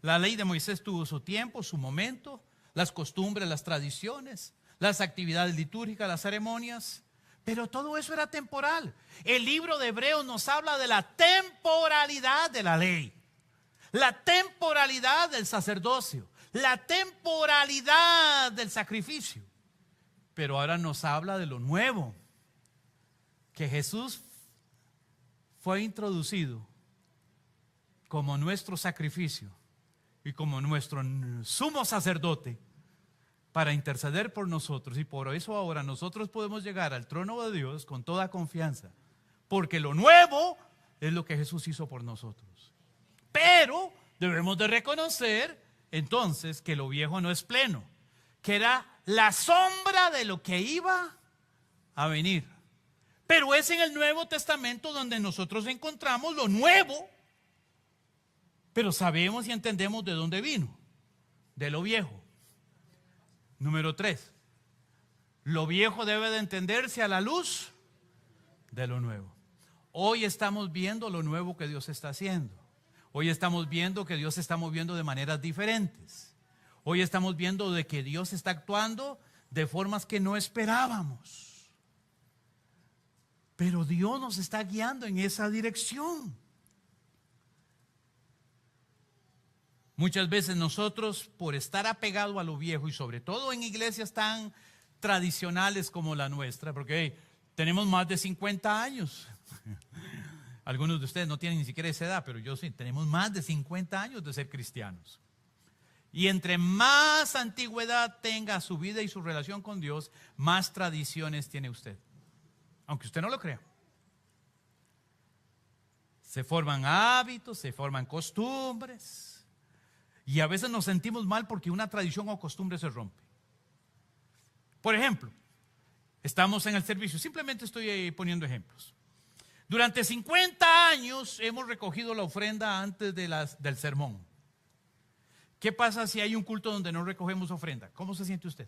la ley de Moisés tuvo su tiempo, su momento, las costumbres, las tradiciones, las actividades litúrgicas, las ceremonias, pero todo eso era temporal. El libro de Hebreos nos habla de la temporalidad de la ley, la temporalidad del sacerdocio, la temporalidad del sacrificio. Pero ahora nos habla de lo nuevo, que Jesús fue introducido como nuestro sacrificio y como nuestro sumo sacerdote para interceder por nosotros. Y por eso ahora nosotros podemos llegar al trono de Dios con toda confianza, porque lo nuevo es lo que Jesús hizo por nosotros. Pero debemos de reconocer entonces que lo viejo no es pleno, que era la sombra de lo que iba a venir. Pero es en el Nuevo Testamento donde nosotros encontramos lo nuevo, pero sabemos y entendemos de dónde vino, de lo viejo. Número 3, lo viejo debe de entenderse a la luz de lo nuevo. Hoy estamos viendo lo nuevo que Dios está haciendo. Hoy estamos viendo que Dios se está moviendo de maneras diferentes. Hoy estamos viendo de que Dios está actuando de formas que no esperábamos. Pero Dios nos está guiando en esa dirección. Muchas veces nosotros, por estar apegados a lo viejo, y sobre todo en iglesias tan tradicionales como la nuestra, porque tenemos más de 50 años. Algunos de ustedes no tienen ni siquiera esa edad, pero yo sí, tenemos más de 50 años de ser cristianos. Y entre más antigüedad tenga su vida y su relación con Dios, más tradiciones tiene usted. Aunque usted no lo crea. Se forman hábitos, se forman costumbres. Y a veces nos sentimos mal porque una tradición o costumbre se rompe. Por ejemplo, estamos en el servicio. Simplemente estoy poniendo ejemplos. Durante 50 años hemos recogido la ofrenda antes del sermón. ¿Qué pasa si hay un culto donde no recogemos ofrenda? ¿Cómo se siente usted?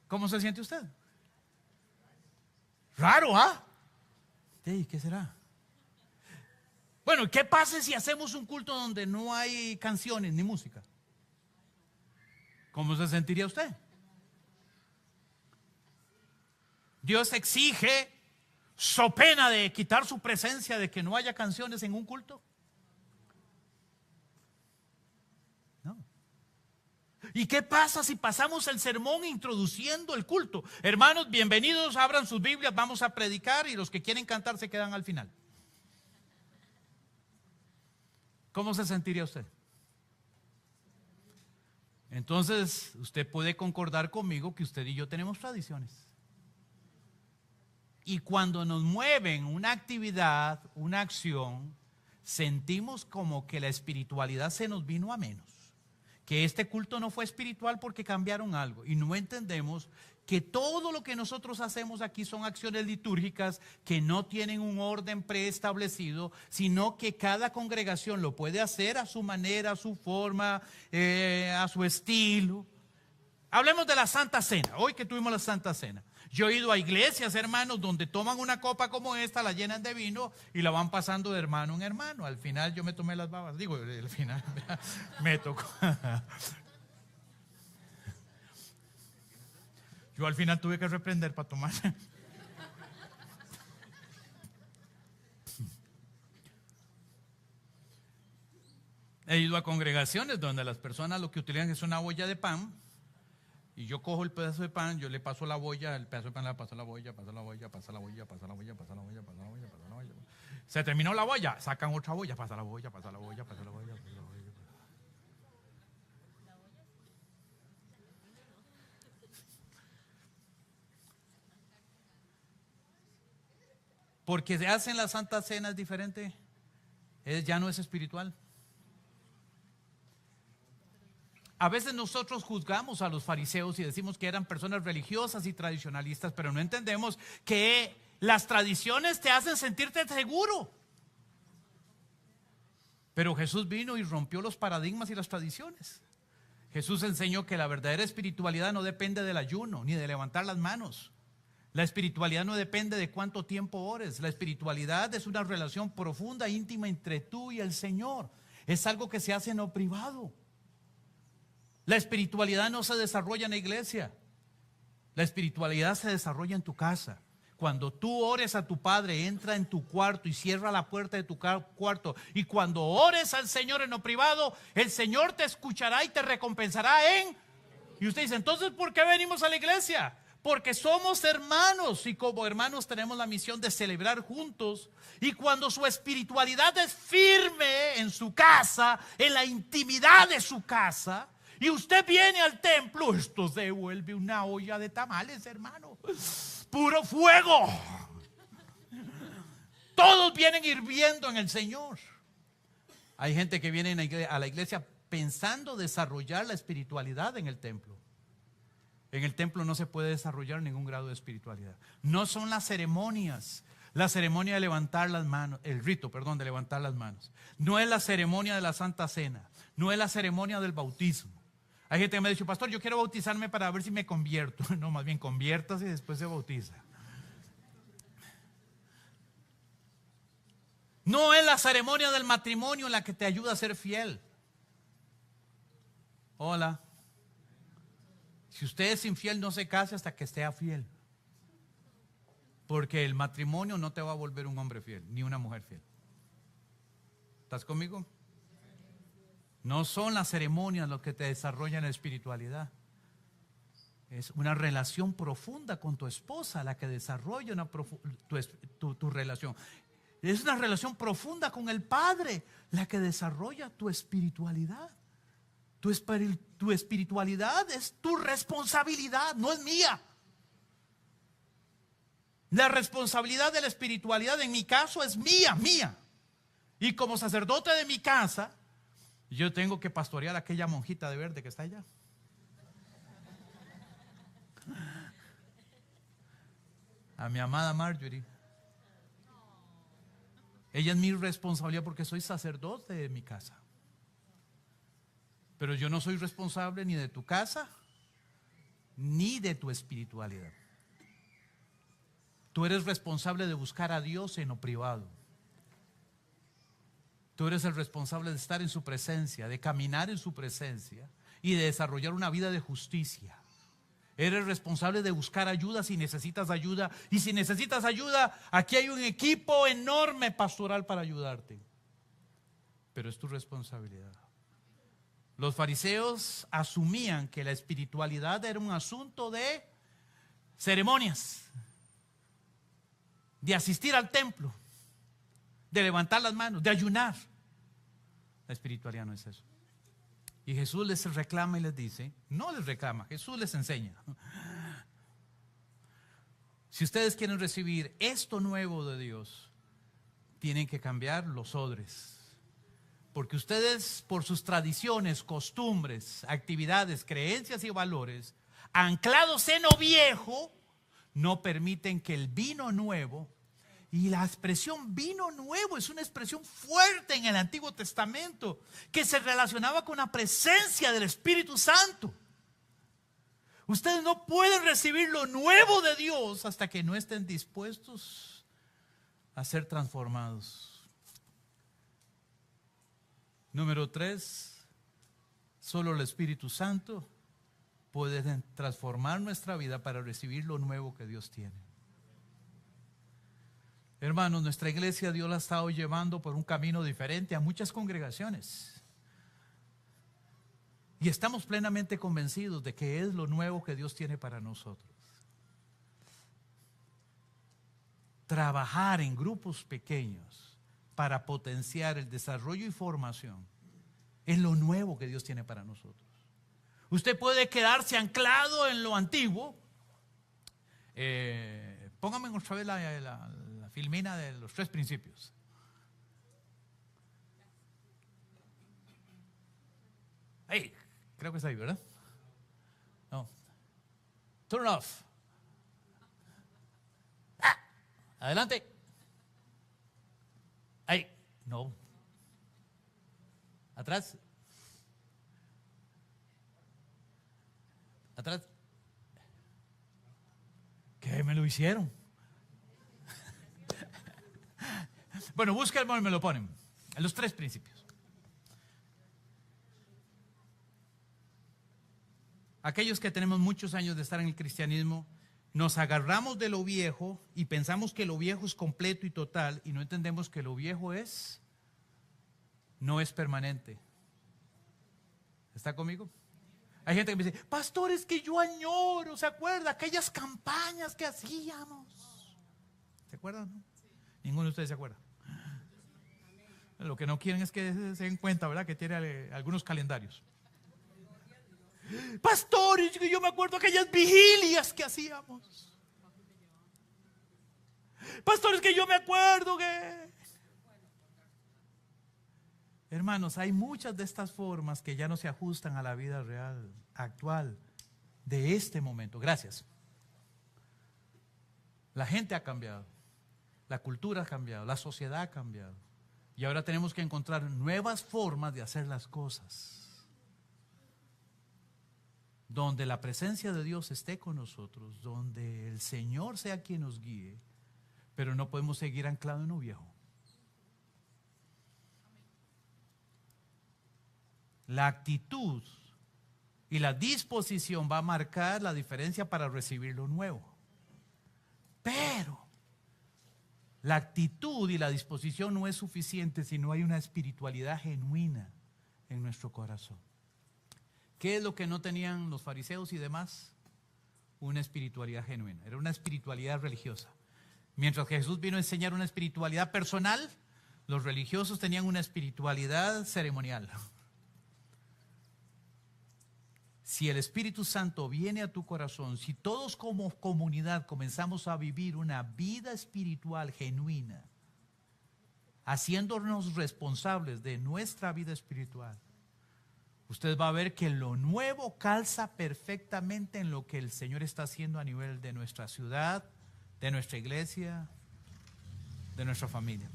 ¿Cómo se siente usted? Raro, ¿ah? ¿Qué será? Bueno, ¿qué pasa si hacemos un culto donde no hay canciones ni música? ¿Cómo se sentiría usted? Dios exige, so pena de quitar su presencia, de que no haya canciones en un culto. No. ¿Y qué pasa si pasamos el sermón introduciendo el culto? Hermanos, bienvenidos, abran sus Biblias, vamos a predicar, y los que quieren cantar se quedan al final. ¿Cómo se sentiría usted? Entonces, usted puede concordar conmigo que usted y yo tenemos tradiciones. Y cuando nos mueven una actividad, una acción, sentimos como que la espiritualidad se nos vino a menos. Que este culto no fue espiritual porque cambiaron algo. Y no entendemos que todo lo que nosotros hacemos aquí son acciones litúrgicas que no tienen un orden preestablecido, sino que cada congregación lo puede hacer a su manera, a su forma, a su estilo. Hablemos de la Santa Cena. Hoy que tuvimos la Santa Cena, yo he ido a iglesias, hermanos, donde toman una copa como esta, la llenan de vino y la van pasando de hermano en hermano. Al final yo me tomé las babas. Digo, al final me tocó. Yo al final tuve que reprender para tomar. He ido a congregaciones donde las personas lo que utilizan es una olla de pan. Y yo cojo el pedazo de pan, yo le paso la boya, el pedazo de pan le paso la boya, paso la boya, paso la boya, paso la boya, paso la boya, paso la boya, paso la boya. Se terminó la boya, sacan otra boya, pasa la boya, pasa la boya, pasa la boya, pasa la boya. Porque se hacen las santas cenas diferente, ya no es espiritual. A veces nosotros juzgamos a los fariseos y decimos que eran personas religiosas y tradicionalistas, pero no entendemos que las tradiciones te hacen sentirte seguro. Pero Jesús vino y rompió los paradigmas y las tradiciones. Jesús enseñó que la verdadera espiritualidad no depende del ayuno ni de levantar las manos. La espiritualidad no depende de cuánto tiempo ores. La espiritualidad es una relación profunda, íntima entre tú y el Señor. Es algo que se hace en lo privado. La espiritualidad no se desarrolla en la iglesia. La espiritualidad se desarrolla en tu casa. Cuando tú ores a tu Padre, entra en tu cuarto y cierra la puerta de tu cuarto. Y cuando ores al Señor en lo privado, el Señor te escuchará y te recompensará en... Y usted dice, entonces, ¿por qué venimos a la iglesia? Porque somos hermanos y como hermanos tenemos la misión de celebrar juntos. Y cuando su espiritualidad es firme en su casa, en la intimidad de su casa, y usted viene al templo, esto se vuelve una olla de tamales, hermano. Puro fuego. Todos vienen hirviendo en el Señor. Hay gente que viene a la iglesia pensando desarrollar la espiritualidad en el templo. En el templo no se puede desarrollar ningún grado de espiritualidad. No son las ceremonias. La ceremonia de levantar las manos, el rito, perdón, de levantar las manos. No es la ceremonia de la Santa Cena. No es la ceremonia del bautismo. Hay gente que me ha dicho, pastor, yo quiero bautizarme para ver si me convierto. No, más bien conviértase y después se bautiza. No es la ceremonia del matrimonio la que te ayuda a ser fiel. Hola. Si usted es infiel, no se case hasta que sea fiel. Porque el matrimonio no te va a volver un hombre fiel, ni una mujer fiel. ¿Estás conmigo? No son las ceremonias lo que te desarrollan la espiritualidad. Es una relación profunda con tu esposa la que desarrolla tu relación. Es una relación profunda con el Padre la que desarrolla tu espiritualidad. Tu espiritualidad es tu responsabilidad, no es mía. La responsabilidad de la espiritualidad en mi caso es mía. Y como sacerdote de mi casa, yo tengo que pastorear a aquella monjita de verde que está allá. A mi amada Marjorie. Ella es mi responsabilidad porque soy sacerdote de mi casa. Pero yo no soy responsable ni de tu casa ni de tu espiritualidad. Tú eres responsable de buscar a Dios en lo privado. Tú eres el responsable de estar en su presencia, de caminar en su presencia y de desarrollar una vida de justicia. Eres responsable de buscar ayuda si necesitas ayuda. Y si necesitas ayuda, aquí hay un equipo enorme pastoral para ayudarte. Pero es tu responsabilidad. Los fariseos asumían que la espiritualidad era un asunto de ceremonias, de asistir al templo, de levantar las manos, de ayunar. La espiritualidad no es eso. Y Jesús les reclama y les dice, no les reclama, Jesús les enseña. Si ustedes quieren recibir esto nuevo de Dios, tienen que cambiar los odres. Porque ustedes, por sus tradiciones, costumbres, actividades, creencias y valores, anclados en lo viejo, no permiten que el vino nuevo. Y la expresión vino nuevo es una expresión fuerte en el Antiguo Testamento que se relacionaba con la presencia del Espíritu Santo. Ustedes no pueden recibir lo nuevo de Dios hasta que no estén dispuestos a ser transformados. Número 3, solo el Espíritu Santo puede transformar nuestra vida para recibir lo nuevo que Dios tiene. Hermanos, nuestra iglesia Dios la ha estado llevando por un camino diferente a muchas congregaciones. Y estamos plenamente convencidos de que es lo nuevo que Dios tiene para nosotros. Trabajar en grupos pequeños para potenciar el desarrollo y formación es lo nuevo que Dios tiene para nosotros. Usted puede quedarse anclado en lo antiguo. Póngame otra vez la filmina de los 3 principios. Ahí, creo que está ahí, ¿verdad? No. Turn off. Adelante. Ahí. No. Atrás. Atrás. ¿Qué me lo hicieron? Bueno, busca el y me lo ponen. En los 3 principios. Aquellos que tenemos muchos años de estar en el cristianismo, nos agarramos de lo viejo y pensamos que lo viejo es completo y total, y no entendemos que lo viejo no es permanente. ¿Está conmigo? Hay gente que me dice, pastor, es que yo añoro, ¿se acuerda? Aquellas campañas que hacíamos. ¿Se acuerdan? No? Ninguno de ustedes se acuerda. Lo que no quieren es que se den cuenta, ¿verdad? Que tiene algunos calendarios. Pastor, es que yo me acuerdo aquellas vigilias que hacíamos. Pastor, es que yo me acuerdo que... Hermanos, hay muchas de estas formas que ya no se ajustan a la vida real, actual, de este momento. Gracias. La gente ha cambiado, la cultura ha cambiado, la sociedad ha cambiado. Y ahora tenemos que encontrar nuevas formas de hacer las cosas, donde la presencia de Dios esté con nosotros, donde el Señor sea quien nos guíe, pero no podemos seguir anclados en lo viejo. La actitud y la disposición va a marcar la diferencia para recibir lo nuevo. Pero la actitud y la disposición no es suficiente si no hay una espiritualidad genuina en nuestro corazón. ¿Qué es lo que no tenían los fariseos y demás? Una espiritualidad genuina, era una espiritualidad religiosa. Mientras que Jesús vino a enseñar una espiritualidad personal, los religiosos tenían una espiritualidad ceremonial. Si el Espíritu Santo viene a tu corazón, si todos como comunidad comenzamos a vivir una vida espiritual genuina, haciéndonos responsables de nuestra vida espiritual, usted va a ver que lo nuevo calza perfectamente en lo que el Señor está haciendo a nivel de nuestra ciudad, de nuestra iglesia, de nuestra familia.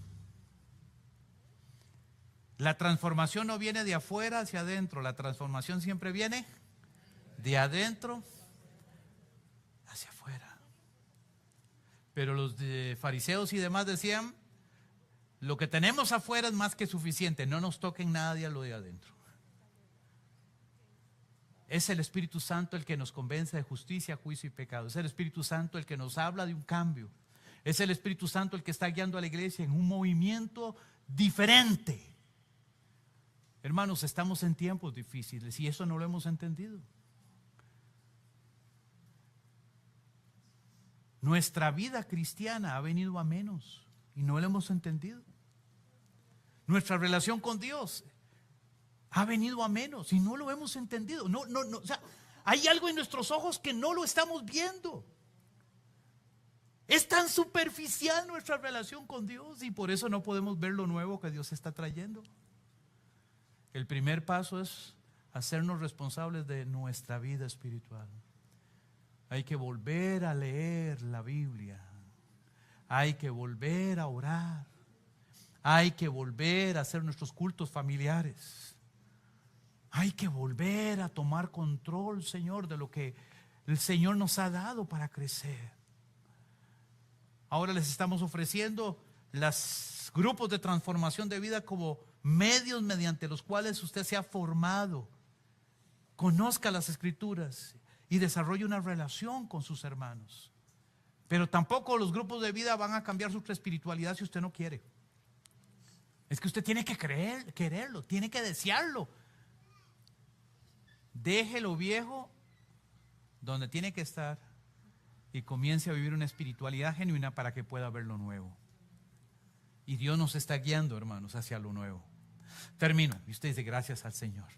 La transformación no viene de afuera hacia adentro, la transformación siempre viene de adentro hacia afuera. Pero los fariseos y demás decían, lo que tenemos afuera es más que suficiente, no nos toquen nadie a lo de adentro. Es el Espíritu Santo el que nos convence de justicia, juicio y pecado. Es el Espíritu Santo el que nos habla de un cambio. Es el Espíritu Santo el que está guiando a la iglesia en un movimiento diferente. Hermanos, estamos en tiempos difíciles y eso no lo hemos entendido. Nuestra vida cristiana ha venido a menos y no lo hemos entendido. Nuestra relación con Dios ha venido a menos y no lo hemos entendido. No, o sea, hay algo en nuestros ojos que no lo estamos viendo. Es tan superficial nuestra relación con Dios y por eso no podemos ver lo nuevo que Dios está trayendo. El primer paso es hacernos responsables de nuestra vida espiritual. Hay que volver a leer la Biblia. Hay que volver a orar. Hay que volver a hacer nuestros cultos familiares. Hay que volver a tomar control, Señor, de lo que el Señor nos ha dado para crecer. Ahora les estamos ofreciendo los grupos de transformación de vida como medios mediante los cuales usted se ha formado, conozca las Escrituras y desarrolle una relación con sus hermanos. Pero tampoco los grupos de vida van a cambiar su espiritualidad si usted no quiere. Es que usted tiene que quererlo, tiene que desearlo. Deje lo viejo donde tiene que estar y comience a vivir una espiritualidad genuina para que pueda ver lo nuevo. Y Dios nos está guiando, hermanos, hacia lo nuevo. Termino. Y usted dice, gracias al Señor.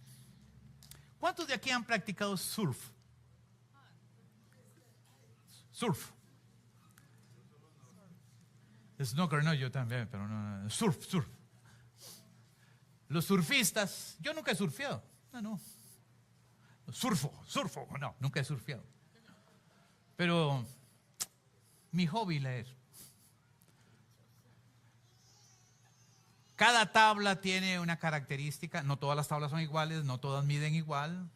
¿Cuántos de aquí han practicado surf? Surf. Snooker, no, yo también, pero no. Surf. Los surfistas, yo nunca he surfeado. No. Surfo, no, nunca he surfeado. Pero mi hobby leer. Cada tabla tiene una característica. No todas las tablas son iguales, no todas miden igual,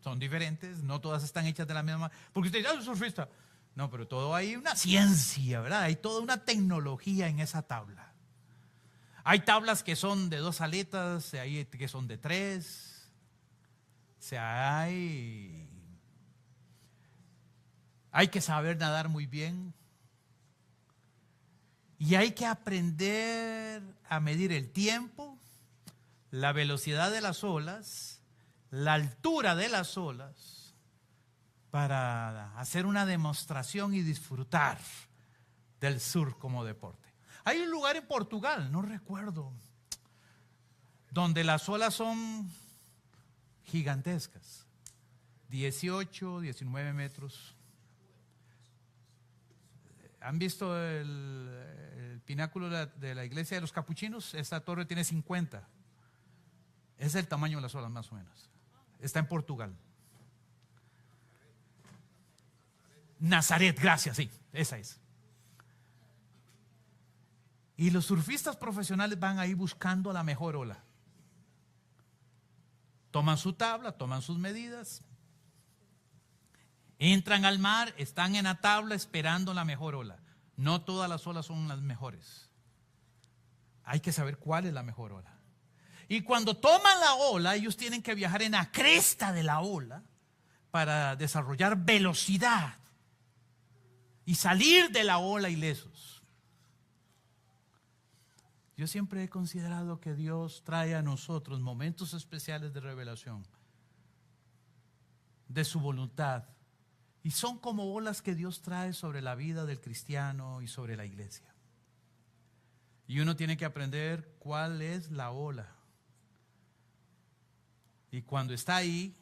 son diferentes, no todas están hechas de la misma manera. Porque usted dice, es surfista. No, pero todo hay una ciencia, ¿verdad? Hay toda una tecnología en esa tabla. Hay tablas que son de 2 aletas, hay que son de 3. O sea, hay que saber nadar muy bien. Y hay que aprender a medir el tiempo, la velocidad de las olas, la altura de las olas, para hacer una demostración y disfrutar del surf como deporte. Hay un lugar en Portugal, no recuerdo, donde las olas son gigantescas, 18, 19 metros. ¿Han visto el pináculo de la iglesia de los capuchinos? Esta torre tiene 50. Es el tamaño de las olas más o menos. Está en Portugal. Nazaret, gracias, sí, esa es. Y los surfistas profesionales van ahí buscando la mejor ola. Toman su tabla, toman sus medidas, entran al mar, están en la tabla esperando la mejor ola. No todas las olas son las mejores. Hay que saber cuál es la mejor ola. Y cuando toman la ola, ellos tienen que viajar en la cresta de la ola para desarrollar velocidad y salir de la ola ilesos. Yo siempre he considerado que Dios trae a nosotros momentos especiales de revelación de su voluntad. Y son como olas que Dios trae sobre la vida del cristiano y sobre la iglesia. Y uno tiene que aprender cuál es la ola. Y cuando está ahí,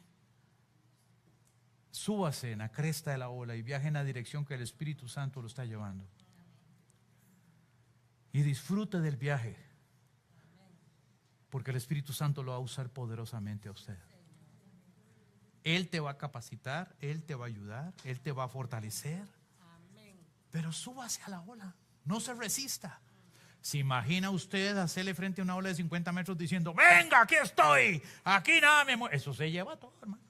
súbase en la cresta de la ola y viaje en la dirección que el Espíritu Santo lo está llevando. Y disfrute del viaje, porque el Espíritu Santo lo va a usar poderosamente a usted. Él te va a capacitar, Él te va a ayudar, Él te va a fortalecer. Pero súbase a la ola, no se resista. ¿Se imagina usted hacerle frente a una ola de 50 metros diciendo, venga, aquí estoy, aquí nada me mueve? Eso se lleva todo, hermano.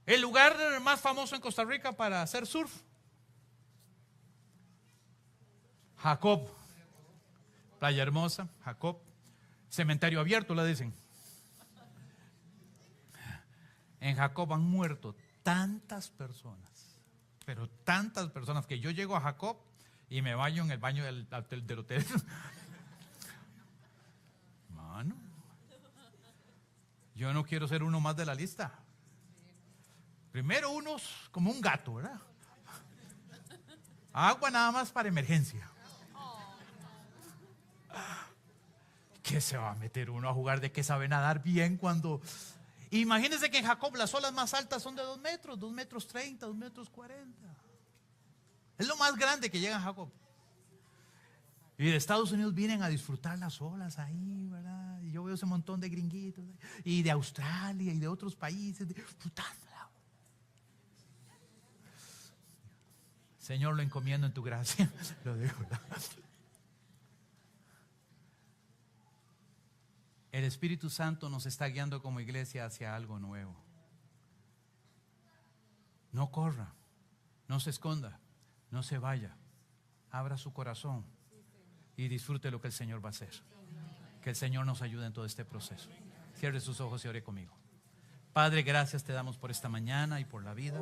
El lugar más famoso en Costa Rica para hacer surf, Jacob, Playa Hermosa, Jacob, cementerio abierto, le dicen. En Jacob han muerto tantas personas, pero tantas personas, que yo llego a Jacob y me baño en el baño del hotel. Mano, yo no quiero ser uno más de la lista. Primero uno como un gato, ¿verdad? Agua nada más para emergencia. ¿Qué se va a meter uno a jugar de que sabe nadar bien cuando... Imagínense que en Jacob las olas más altas son de 2 metros, 2 metros 30, 2 metros 40. Es lo más grande que llega a Jacob. Y de Estados Unidos vienen a disfrutar las olas ahí, ¿verdad? Y yo veo ese montón de gringuitos. Y de Australia y de otros países, disfrutándola. Señor, lo encomiendo en tu gracia. Lo digo, ¿verdad? El Espíritu Santo nos está guiando como iglesia hacia algo nuevo. No corra, no se esconda, no se vaya. Abra su corazón y disfrute lo que el Señor va a hacer. Que el Señor nos ayude en todo este proceso. Cierre sus ojos y ore conmigo. Padre, gracias te damos por esta mañana y por la vida.